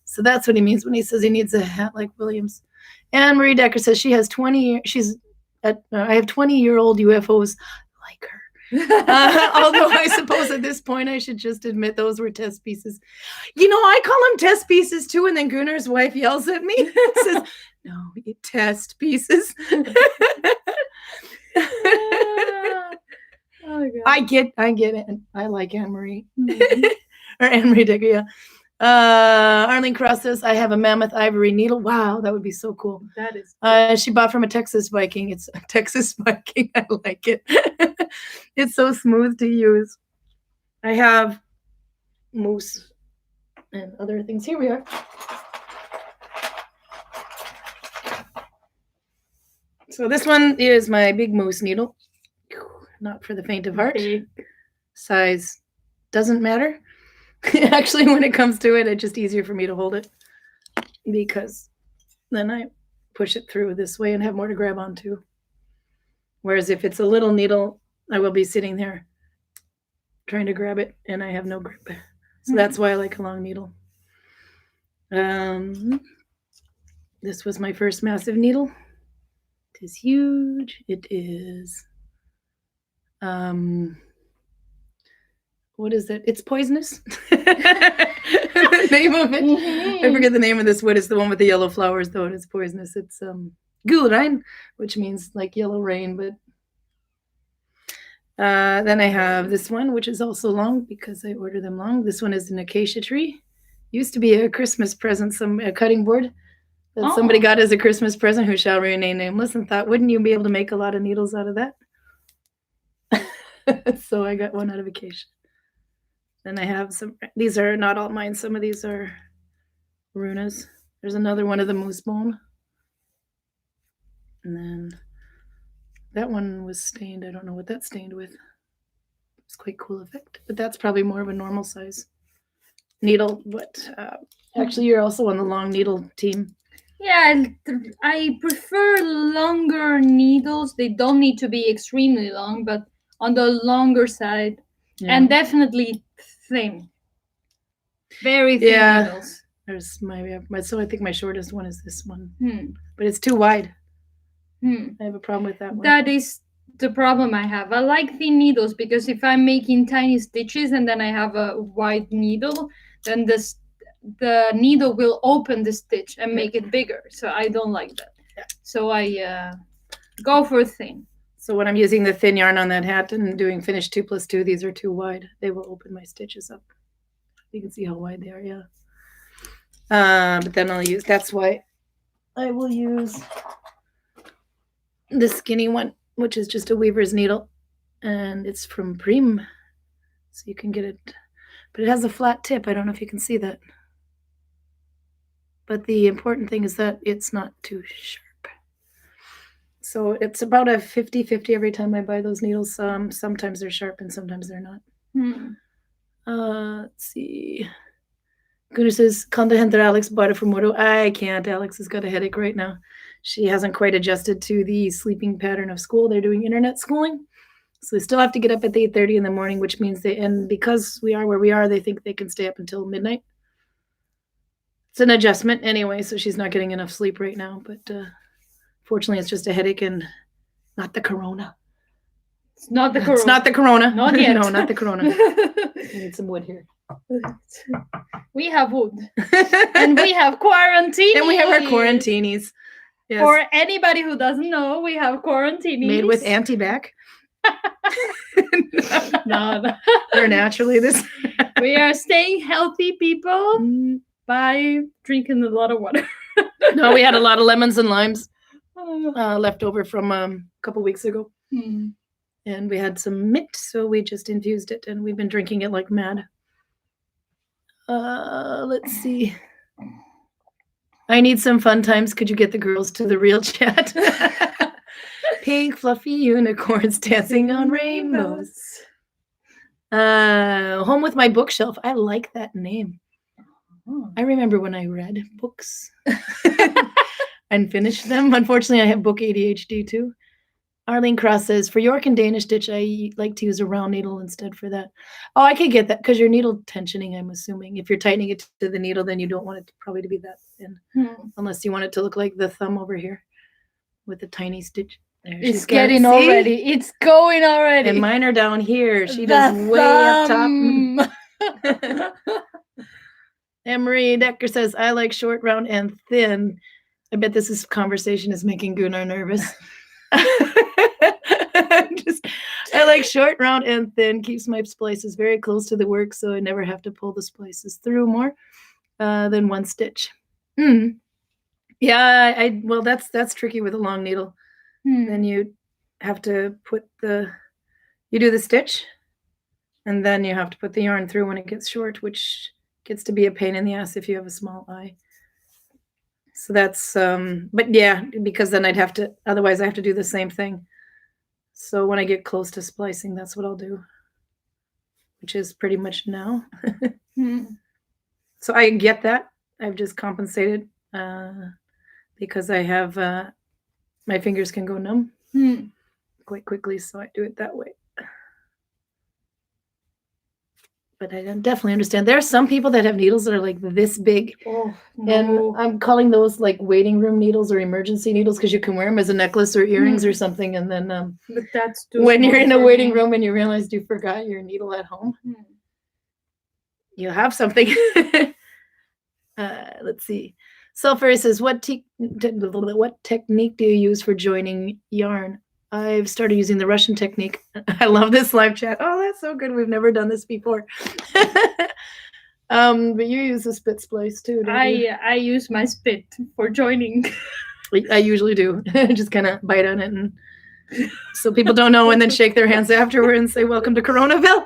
So that's what he means when he says he needs a hat like Williams. And Marie Decker says she has 20. I have 20-year-old UFOs like her. Although I suppose at this point I should just admit those were test pieces. I call them test pieces too, and then Gunnar's wife yells at me and says, "No, test pieces." Oh, God. I get it. I like Anne-Marie. Mhm. Or Anne-Marie Decker, yeah. Arlene Cross says, I have a mammoth ivory needle. Wow, that would be so cool. That is. She bought from a Texas Viking. It's a Texas Viking. I like it. It's so smooth to use. I have moose and other things. Here we are. So this one is my big moose needle. Not for the faint of heart. Big. Size doesn't matter. Actually, when it comes to it, it's just easier for me to hold it because then I push it through this way and have more to grab onto. Whereas if it's a little needle, I will be sitting there trying to grab it and I have no grip. So that's why I like a long needle. This was my first massive needle. It is huge. It is what is it? It's poisonous. The name of it. I forget the name of this wood. It's the one with the yellow flowers, though. It is poisonous. It's Gudvangen, which means like yellow rain. But then I have this one, which is also long because I order them long. This one is an acacia tree. Used to be a Christmas present, a cutting board that somebody got as a Christmas present who shall remain nameless, and thought, wouldn't you be able to make a lot of needles out of that? So I got one out of acacia. Then I have some, these are not all mine. Some of these are runas. There's another one of the moose bone. And then that one was stained. I don't know what that's stained with. It's quite cool effect, but that's probably more of a normal size needle. But actually you're also on the long needle team. Yeah, I prefer longer needles. They don't need to be extremely long, but on the longer side. Yeah. And definitely thin. Very thin Yeah. needles. There's so I think my shortest one is this one, Hmm. but it's too wide. Hmm. I have a problem with that one. That is the problem I have. I like thin needles because if I'm making tiny stitches and then I have a wide needle, then the needle will open the stitch and make it bigger. So I don't like that. Yeah. So I go for thin. So when I'm using the thin yarn on that hat and doing finish 2+2, these are too wide. They will open my stitches up. You can see how wide they are, yeah. But then that's why I will use the skinny one, which is just a weaver's needle. And it's from Byom. So you can get it, but it has a flat tip. I don't know if you can see that. But the important thing is that it's not too sharp. So it's about a 50-50 every time I buy those needles. Sometimes they're sharp and sometimes they're not. Let's see. Gunnar says, kan du hämta Alex bara för moro? I can't. Alex has got a headache right now. She hasn't quite adjusted to the sleeping pattern of school. They're doing internet schooling. So they still have to get up at 8:30 in the morning, which means and because we are where we are, they think they can stay up until midnight. It's an adjustment anyway, so she's not getting enough sleep right now. But fortunately, it's just a headache and not the corona. It's not the corona. It's not the corona. Not yet. No, not the corona. I need some wood here. We have wood. And we have quarantine. And we have our quarantinis. Yes. For anybody who doesn't know, we have quarantine. Made with anti-bac. No. They're naturally this. We are staying healthy, people, by drinking a lot of water. No, we had a lot of lemons and limes left over from a couple weeks ago. And we had some mint, so we just infused it, and we've been drinking it like mad. Let's see. I need some fun times. Could you get the girls to the real chat? Pink fluffy unicorns dancing on rainbows. Home with my bookshelf. I like that name. I remember when I read books. and finish them. Unfortunately, I have book ADHD too. Arlene Cross says, for York and Danish stitch, I like to use a round needle instead for that. Oh, I could get that because your needle tensioning, I'm assuming. If you're tightening it to the needle, then you don't want it probably to be that thin. Unless you want it to look like the thumb over here with a tiny stitch. There, It's getting already. It's going already. And mine are down here. She does way up top. Anne-Marie Decker says, I like short, round, and thin. I bet this conversation is making Gunnar nervous. I like short, round, and thin. Keeps my splices very close to the work, so I never have to pull the splices through more than one stitch. Yeah, well, that's tricky with a long needle. Then you have to put you do the stitch, and then you have to put the yarn through when it gets short, which gets to be a pain in the ass if you have a small eye. So that's, but yeah, because then otherwise I have to do the same thing. So when I get close to splicing, that's what I'll do, which is pretty much now. So I get that. I've just compensated because I have, my fingers can go numb quite quickly. So I do it that way. But I definitely understand. There are some people that have needles that are like this big. Oh, no. And I'm calling those like waiting room needles or emergency needles because you can wear them as a necklace or earrings or something. And then but that's when you're in a waiting room and you realize you forgot your needle at home, you'll have something. Let's see. Sulfur says, what technique do you use for joining yarn? I've started using the Russian technique. I love this live chat. Oh, that's so good. We've never done this before. But you use the spit splice too, don't you? I use my spit for joining. I usually do. Just kind of bite on it, and so people don't know, and then shake their hands afterward and say, welcome to Coronaville.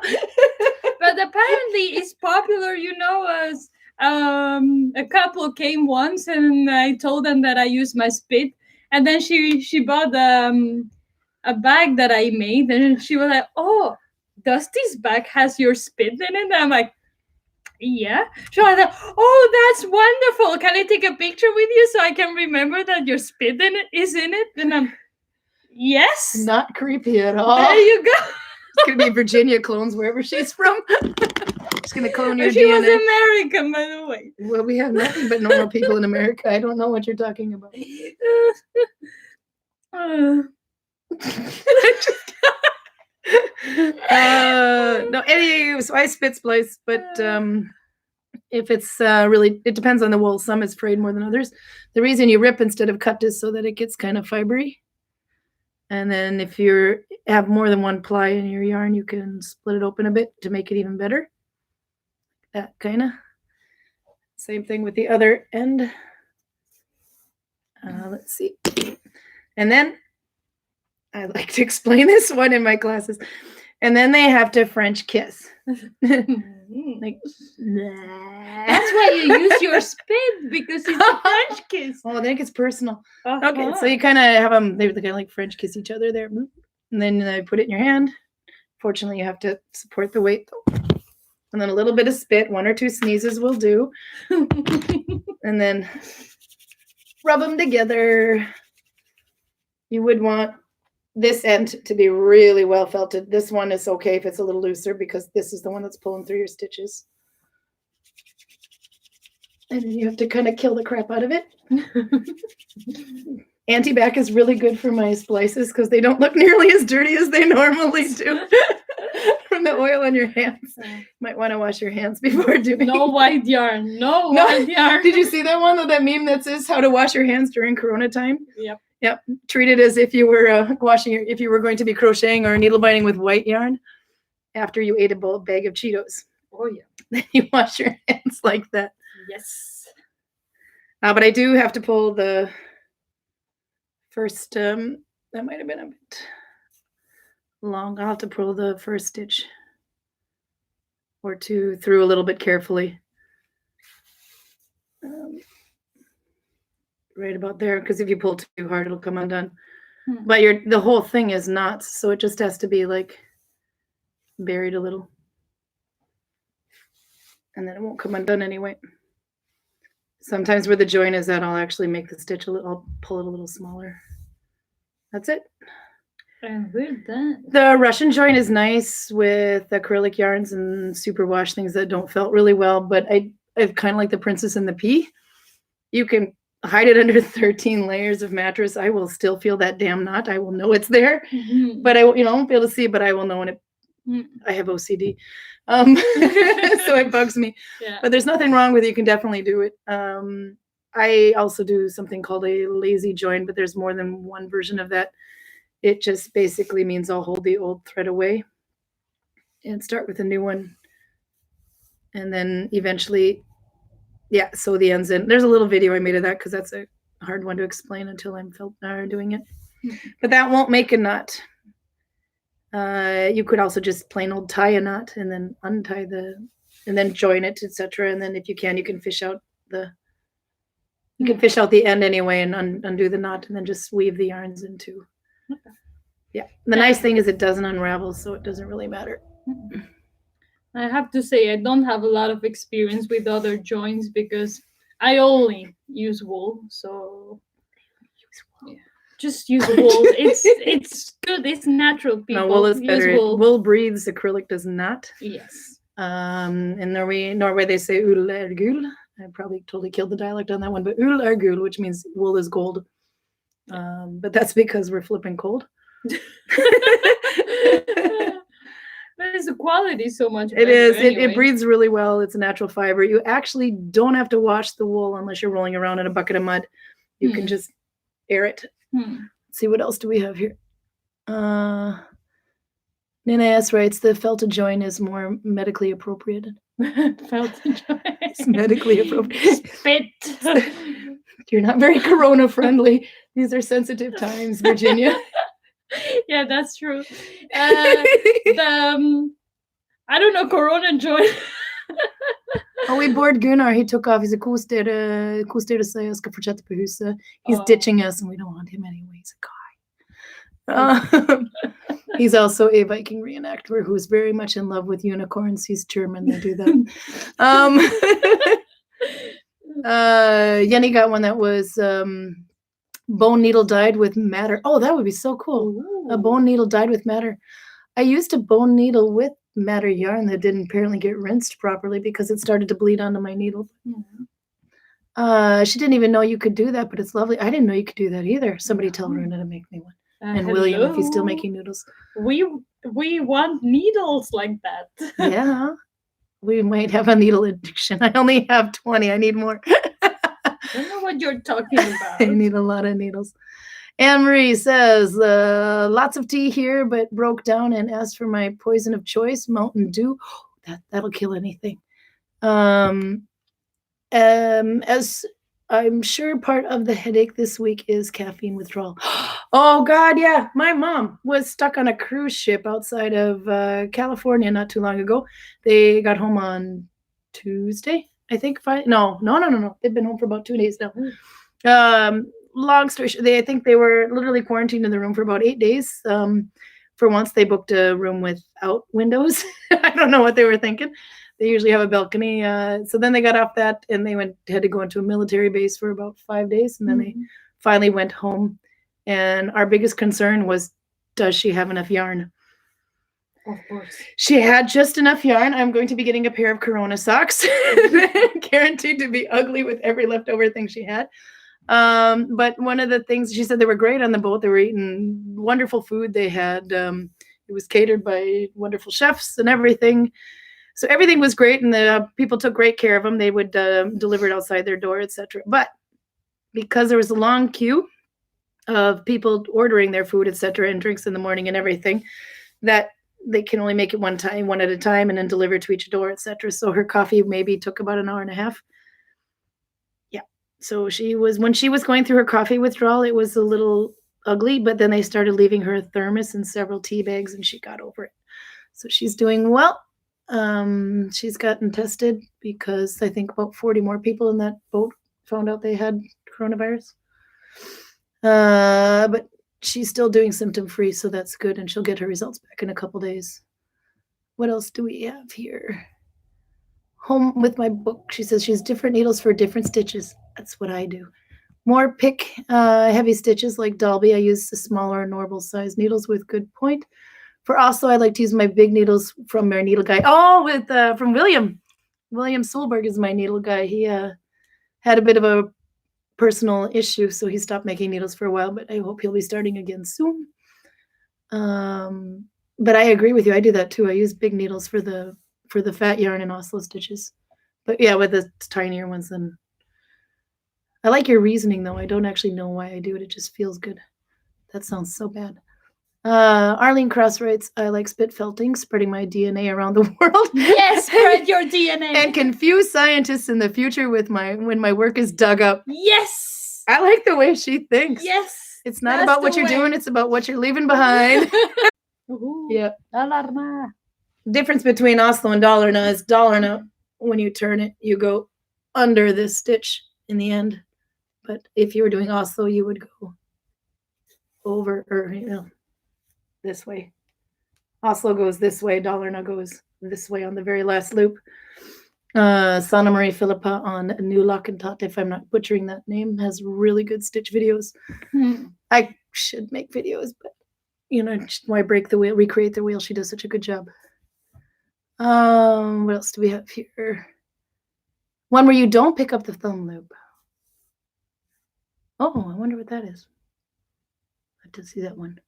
But apparently it's popular, as a couple came once and I told them that I use my spit. And then she bought a bag that I made, and she was like, oh, does this bag has your spit in it? And I'm like, yeah. She was like, oh, that's wonderful. Can I take a picture with you so I can remember that your spit is in it? And I'm, yes. Not creepy at all. There you go. It's going to be Virginia clones wherever she's from. She's going to clone your she DNA. Was American, by the way. Well, we have nothing but normal people in America. I don't know what you're talking about. No, anyway, so I spit splice, but if it's really, it depends on the wool. Some is frayed more than others. The reason you rip instead of cut is so that it gets kind of fibery. And then if you have more than one ply in your yarn, you can split it open a bit to make it even better. That kind of. Same thing with the other end. Let's see. And then I like to explain this one in my classes. And then they have to French kiss. Like, that's why you use your spit, because it's a French kiss. Oh, I think it's personal. Okay, so you kind of have them, they kind of like French kiss each other there. And then they put it in your hand. Fortunately, you have to support the weight though. And then a little bit of spit, 1 or 2 sneezes will do. And then rub them together. You would want this end to be really well felted. This one is okay if it's a little looser because this is the one that's pulling through your stitches. And then you have to kind of kill the crap out of it. Anti-bac is really good for my splices because they don't look nearly as dirty as they normally do from the oil on your hands. Might want to wash your hands before doing No white yarn. No white yarn. Did you see that one of that meme that says how to wash your hands during Corona time? Yep. Treat it as if you were if you were going to be crocheting or needle binding with white yarn after you ate a bag of Cheetos. Oh yeah. Then you wash your hands like that. Yes. But I do have to pull the first, that might have been a bit long. I'll have to pull the first stitch or 2 through a little bit carefully. Right about there, because if you pull too hard, it'll come undone. But the whole thing is knots, so it just has to be like buried a little. And then it won't come undone anyway. Sometimes where the joint is at, I'll actually make the stitch I'll pull it a little smaller. That's it. And we're done. The Russian joint is nice with acrylic yarns and superwash things that don't felt really well, but I kind of like the Princess and the Pea. You can hide it under 13 layers of mattress. I will still feel that damn knot. I will know it's there, but I won't be able to see, but I will know when it. I have OCD, so it bugs me. Yeah. But there's nothing wrong with it. You can definitely do it. I also do something called a lazy join, but there's more than one version of that. It just basically means I'll hold the old thread away and start with a new one. And then eventually, sew the ends in. There's a little video I made of that because that's a hard one to explain until I'm doing it. But that won't make a knot. You could also just plain old tie a knot and then untie and then join it, etc. And then if you can fish out the end anyway and undo the knot and then just weave the yarns into. Yeah. The nice thing is it doesn't unravel, so it doesn't really matter. I have to say I don't have a lot of experience with other joints because I only use wool, so just use wool. It's good. It's natural. People no, wool is better. Wool breathes. Acrylic does not. Yes. In Norway they say ull er gul. I probably totally killed the dialect on that one, but ull er gul, which means wool is gold. But that's because we're flipping cold. But the quality is so much better. It is. Anyway. It breathes really well. It's a natural fiber. You actually don't have to wash the wool unless you're rolling around in a bucket of mud. You can just air it. Let's see, what else do we have here? Nina S writes, the felted joint is more medically appropriate. Felted joint. It's medically appropriate. Spit. You're not very corona friendly. These are sensitive times, Virginia. Yeah, that's true. I don't know, corona joint. Oh, we bored Gunnar. He took off. He's a cool state to say jag ska fortsätta på huset. He's ditching us and we don't want him anyway. He's a guy. He's also a Viking reenactor who's very much in love with unicorns. He's German. They do that. Jenny got one that was bone needle dyed with madder. Oh, that would be so cool. Ooh. A bone needle dyed with madder. I used a bone needle with madder yarn that didn't apparently get rinsed properly because it started to bleed onto my needle. She didn't even know you could do that, but it's lovely. I didn't know you could do that either. Somebody tell Runa to make me one. And hello. William, if he's still making noodles. We want needles like that. Yeah. We might have a needle addiction. I only have 20. I need more. I don't know what you're talking about. I need a lot of needles. Anne-Marie says, lots of tea here, but broke down and asked for my poison of choice, Mountain Dew. That'll kill anything. As I'm sure part of the headache this week is caffeine withdrawal. Oh, God, yeah. My mom was stuck on a cruise ship outside of California not too long ago. They got home on Tuesday, I think. No. They've been home for about 2 days now. Long story short, I think they were literally quarantined in the room for about 8 days. For once, they booked a room without windows. I don't know what they were thinking. They usually have a balcony. So then they got off that and they had to go into a military base for about 5 days. And then they finally went home. And our biggest concern was, does she have enough yarn? Of course. She had just enough yarn. I'm going to be getting a pair of Corona socks. Guaranteed to be ugly with every leftover thing she had. But one of the things, she said they were great on the boat. They were eating wonderful food. They had, it was catered by wonderful chefs and everything. So everything was great, and the people took great care of them. They would deliver it outside their door, etc. But because there was a long queue of people ordering their food, etc., and drinks in the morning and everything, that they can only make it one at a time, and then deliver to each door, etc. So her coffee maybe took about an hour and a half. Yeah. So when she was going through her coffee withdrawal, it was a little ugly, but then they started leaving her a thermos and several tea bags, and she got over it. So she's doing well. She's gotten tested because I think about 40 more people in that boat found out they had coronavirus. But she's still doing symptom free, so that's good, and she'll get her results back in a couple days. What else do we have here? home with my book. She says she has different needles for different stitches. That's what I do. More pick heavy stitches like Dalby. I use the smaller normal size needles with good point. For also, I like to use my big needles from our needle guy. Oh, with from William. William Solberg is my needle guy. He had a bit of a personal issue, so he stopped making needles for a while, but I hope he'll be starting again soon. But I agree with you. I do that too. I use big needles for the fat yarn and Oslo stitches. But yeah, with the tinier ones, then I like your reasoning though. I don't actually know why I do it. It just feels good. That sounds so bad. Arlene Cross writes, I like spit felting, spreading my DNA around the world. Yes, spread your DNA. And confuse scientists in the future with when my work is dug up. Yes. I like the way she thinks. Yes. It's not about what you're doing, it's about what you're leaving behind. Yeah. Alarma. Difference between Oslo and Dalarna is Dalarna, when you turn it, you go under this stitch in the end. But if you were doing Oslo, you would go over, or this way. Oslo goes this way, Dalarna goes this way on the very last loop. Sana Marie Philippa on New Lockentat, if I'm not butchering that name, has really good stitch videos. I should make videos, but why break the wheel, recreate the wheel? She does such a good job. What else do we have here? One where you don't pick up the thumb loop. Oh, I wonder what that is. I have to see that one.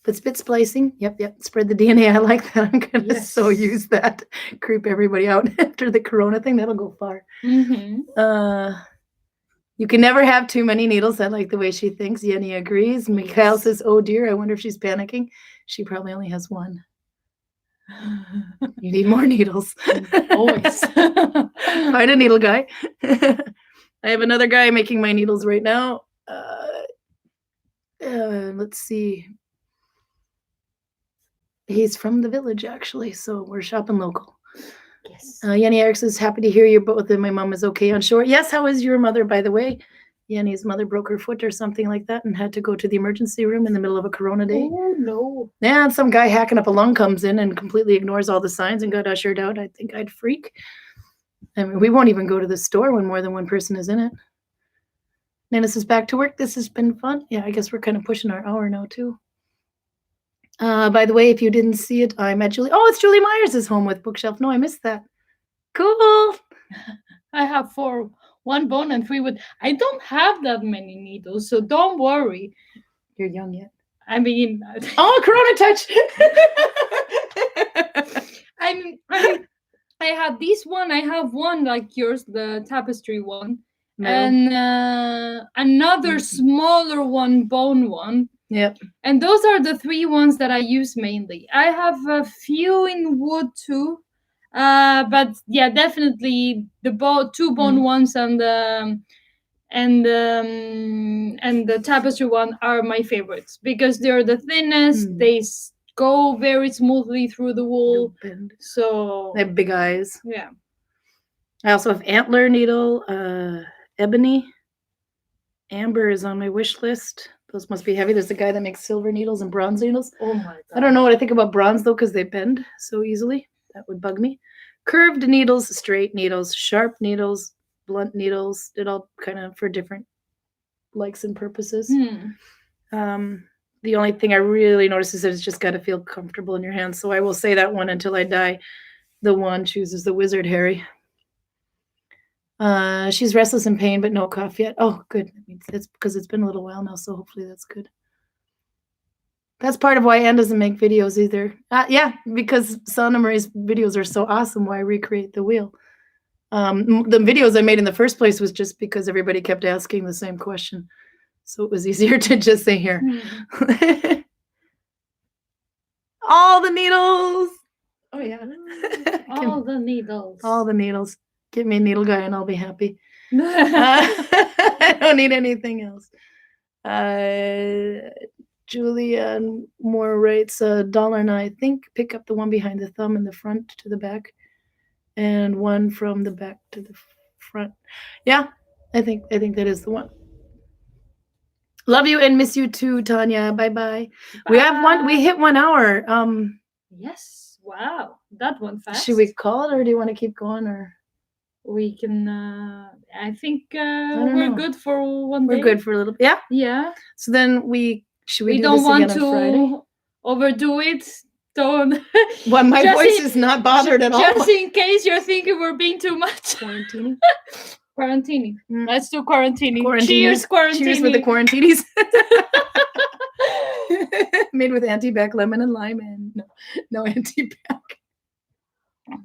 But spit splicing, yep. Spread the DNA. I like that. I'm gonna so use that. Creep everybody out after the corona thing. That'll go far. You can never have too many needles. I like the way she thinks. Jenny agrees. Mikhail says, oh dear, I wonder if she's panicking. She probably only has one. You need more needles. Always. Find a needle guy. I have another guy making my needles right now. Let's see. He's from the village, actually, so we're shopping local. Yes. Yenny Eric says, happy to hear you both and my mom is okay on shore. Yes, how is your mother, by the way? Yenny's mother broke her foot or something like that and had to go to the emergency room in the middle of a corona day. Oh, no. Yeah, and some guy hacking up a lung comes in and completely ignores all the signs and got ushered out. I think I'd freak. I mean, we won't even go to the store when more than one person is in it. Nana says, back to work. This has been fun. Yeah, I guess we're kind of pushing our hour now, too. By the way, if you didn't see it, I'm at Julie. Oh, it's Julie Myers' home with bookshelf. No, I missed that. Cool. I have 1 bone and 3 wood. I don't have that many needles, so don't worry. You're young yet. I mean, oh, Corona touch. I have this one. I have one like yours, the tapestry one, No. and another smaller one, bone one. Yep. And those are the 3 ones that I use mainly. I have a few in wood too, but yeah, definitely the 2 bone ones and the tapestry one are my favorites because they're the thinnest. They go very smoothly through the wool. So they have big eyes. Yeah. I also have antler needle, ebony. Amber is on my wish list. Those must be heavy. There's a guy that makes silver needles and bronze needles. Oh my God. I don't know what I think about bronze though, because they bend so easily. That would bug me. Curved needles, straight needles, sharp needles, blunt needles. It all kind of for different likes and purposes. The only thing I really notice is that it's just got to feel comfortable in your hands. So I will say that one until I die. The one chooses the wizard, Harry. She's restless in pain, but no cough yet. Oh, good. That's because it's been a little while now, so hopefully that's good. That's part of why Anne doesn't make videos either. Yeah, because Sana Marie's videos are so awesome. Why recreate the wheel? The videos I made in the first place was just because everybody kept asking the same question. So it was easier to just say here. All the needles. Oh, yeah. All the needles. All the needles. Give me a needle guy and I'll be happy. I don't need anything else. Julia Moore writes, $1 I think pick up the one behind the thumb in the front to the back and one from the back to the front. Yeah, I think that is the one. Love you and miss you too, Tanya. Bye-bye. We hit 1 hour. Yes. Wow. That went fast. Should we call it or do you want to keep going or? we can. I think don't we're know. good for one We're day. good for a little. Yeah. Yeah. So then should we do don't this want again on Friday? to overdo it. Don't. Well, my Just voice in- is not bothered at all. Just in case you're thinking we're being too much. Quarantining. Quarantining. Mm. Let's do quarantining. Quarantining. Cheers, quarantining. Cheers with the quarantinis. Made with anti-bac lemon and lime and no anti-bac.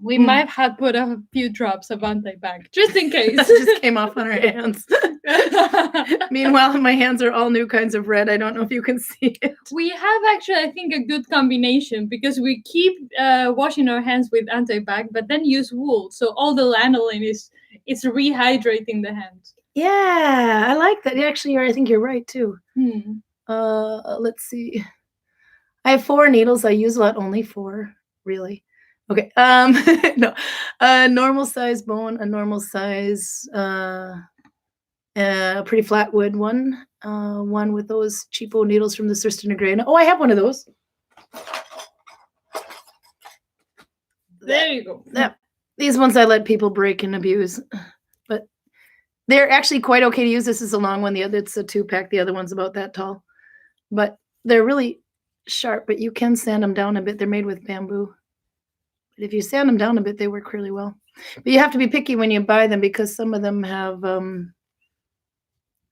We might have put a few drops of anti-bac just in case. That just came off on our hands. Meanwhile, my hands are all new kinds of red. I don't know if you can see it. We have actually, I think, a good combination because we keep washing our hands with anti-bac, but then use wool, so all the lanolin is rehydrating the hands. Yeah, I like that. Actually, I think you're right too. Hmm. Let's see. I have 4 needles. I use a lot, only 4, really. Okay. No. A normal size bone, a normal size, a pretty flat wood one, one with those cheapo needles from the Surster. Oh, I have one of those. There you go. Yeah. These ones I let people break and abuse, but they're actually quite okay to use. This is a long one. The other, it's a 2-pack. The other one's about that tall, but they're really sharp, but you can sand them down a bit. They're made with bamboo. But if you sand them down a bit, they work really well. But you have to be picky when you buy them because some of them have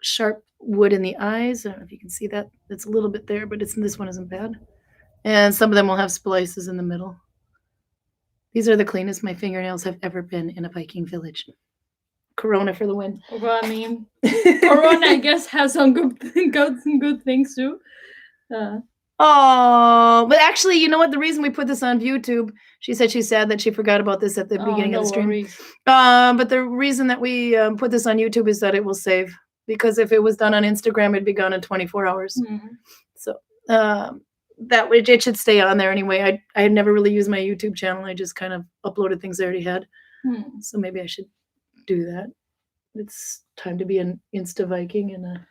sharp wood in the eyes. I don't know if you can see that. It's a little bit there, but this one isn't bad. And some of them will have splices in the middle. These are the cleanest my fingernails have ever been in a Viking village. Corona for the win. Well, I mean, Corona, I guess, has some good things too. Oh, but actually, you know what? The reason we put this on YouTube, she said she's sad that she forgot about this at the beginning of the stream. Worries. But the reason that we put this on YouTube is that it will save. Because if it was done on Instagram, it'd be gone in 24 hours. Mm-hmm. So that way, it should stay on there anyway. I had never really used my YouTube channel. I just kind of uploaded things I already had. So maybe I should do that. It's time to be an Insta Viking and a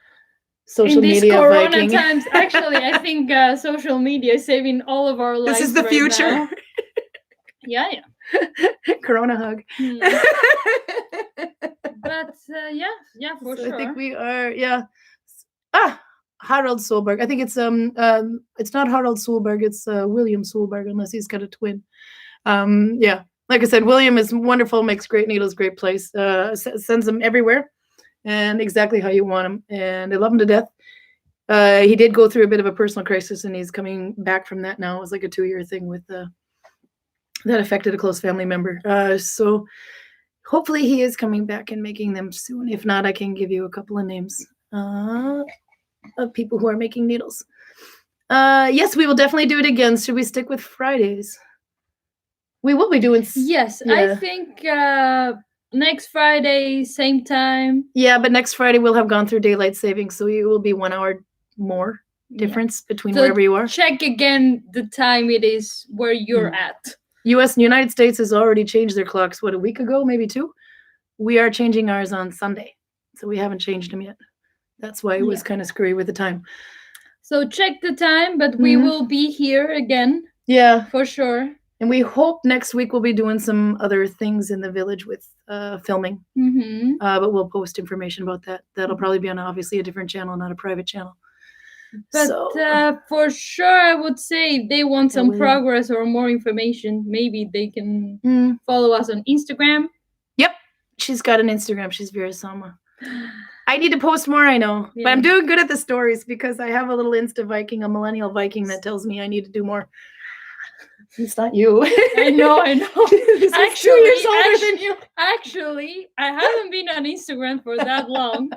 social media Viking. In these Corona Viking. times, actually, I think social media is saving all of our lives. This is the right future. now. Yeah. Corona hug. But yeah, for sure. I think we are, Harald Solberg. I think it's not Harald Solberg, it's William Solberg, unless he's got a twin. Yeah, like I said, William is wonderful, makes great needles, great place, sends them everywhere, and exactly how you want them, and I love him to death. He did go through a bit of a personal crisis, and he's coming back from that now. It was like a 2-year thing with that affected a close family member. So hopefully he is coming back and making them soon. If not, I can give you a couple of names of people who are making needles. Yes, we will definitely do it again. Should we stick with Fridays? We will be doing. Yes, yeah. I think next Friday, same time. Yeah, but next Friday we'll have gone through daylight savings, so it will be 1 hour more difference between wherever you are. Check again the time it is where you're at. United States has already changed their clocks, a week ago, maybe 2? We are changing ours on Sunday, so we haven't changed them yet. That's why it was kind of screwy with the time. So check the time, but we will be here again. Yeah. For sure. And we hope next week we'll be doing some other things in the village with filming. But we'll post information about that. That'll probably be on obviously a different channel, not a private channel. But for sure, I would say if they want some progress or more information, maybe they can follow us on Instagram. Yep. She's got an Instagram. She's Vera Sama. I need to post more, I know. Yeah. But I'm doing good at the stories because I have a little Insta Viking, a millennial Viking that tells me I need to do more. It's not you. I know. Actually, 2 years older than you. Actually, I haven't been on Instagram for that long.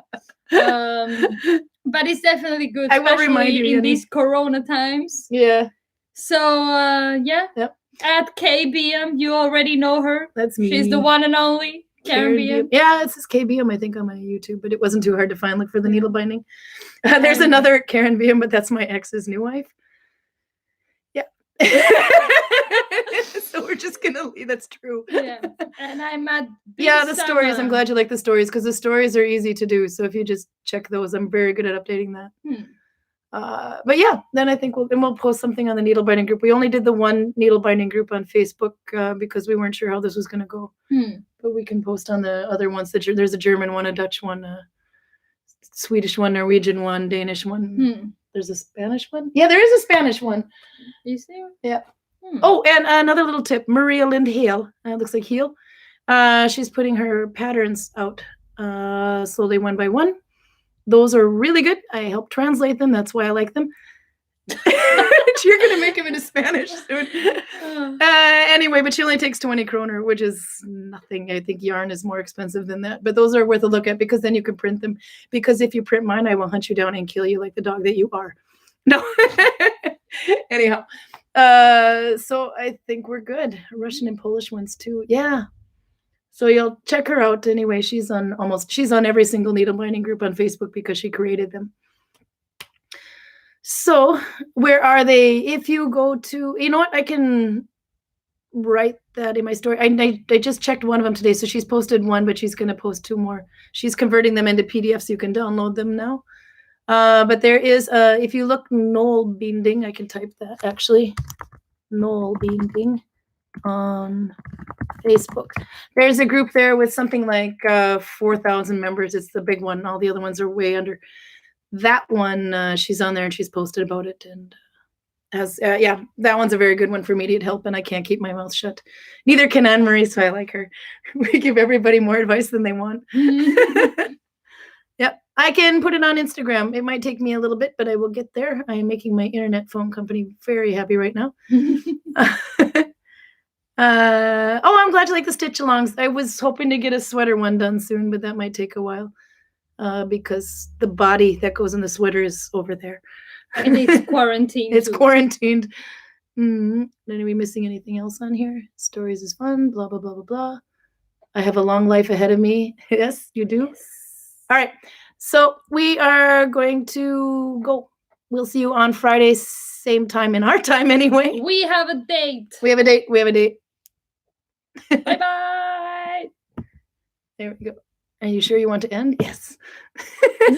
But it's definitely good, I will remind you in these Corona times. Yeah. So, Yep. At KBM, you already know her. That's me. She's the one and only Karin Byom. Yeah, it says KBM, I think, on my YouTube, but it wasn't too hard to find. Look for the needlebinding. There's another Karin Byom, but that's my ex's new wife. Yeah. So we're just gonna leave. That's true. Yeah, and I'm at the stories. I'm glad you like the stories because the stories are easy to do. So if you just check those, I'm very good at updating that. But yeah, then I think we'll post something on the needlebinding group. We only did the one needlebinding group on Facebook because we weren't sure how this was going to go. But we can post on the other ones. There's a German one, a Dutch one, a Swedish one, Norwegian one, Danish one. There's a Spanish one. Yeah, there is a Spanish one. You see? Yeah. Oh, and another little tip. Maria Lind Hale. Looks like Heel. She's putting her patterns out slowly one by one. Those are really good. I help translate them. That's why I like them. You're going to make them into Spanish soon. Anyway, but she only takes 20 kroner, which is nothing. I think yarn is more expensive than that. But those are worth a look at because then you can print them. Because if you print mine, I will hunt you down and kill you like the dog that you are. No. Anyhow. So I think we're good. Russian and Polish ones too. Yeah. So you'll check her out anyway. She's on every single needlebinding group on Facebook because she created them. So where are they? If you go to, you know what, I can write that in my story. I just checked one of them today. So she's posted one, but she's going to post 2 more. She's converting them into PDFs. So you can download them now. But there is, if you look Nalbinding, I can type that actually. Nalbinding on Facebook. There's a group there with something like 4,000 members. It's the big one. All the other ones are way under. That one, she's on there and she's posted about it. And yeah, that one's a very good one for immediate help. And I can't keep my mouth shut. Neither can Anne-Marie, so I like her. We give everybody more advice than they want. Yep. I can put it on Instagram. It might take me a little bit, but I will get there. I am making my internet phone company very happy right now. I'm glad you like the stitch alongs. I was hoping to get a sweater one done soon, but that might take a while because the body that goes in the sweater is over there. And it's quarantined. It's quarantined. Are we missing anything else on here? Stories is fun. Blah, blah, blah, blah, blah. I have a long life ahead of me. Yes, you do? Yes. All right. So we are going to go. We'll see you on Friday, same time in our time anyway. We have a date. We have a date. Bye-bye. There we go. Are you sure you want to end? Yes.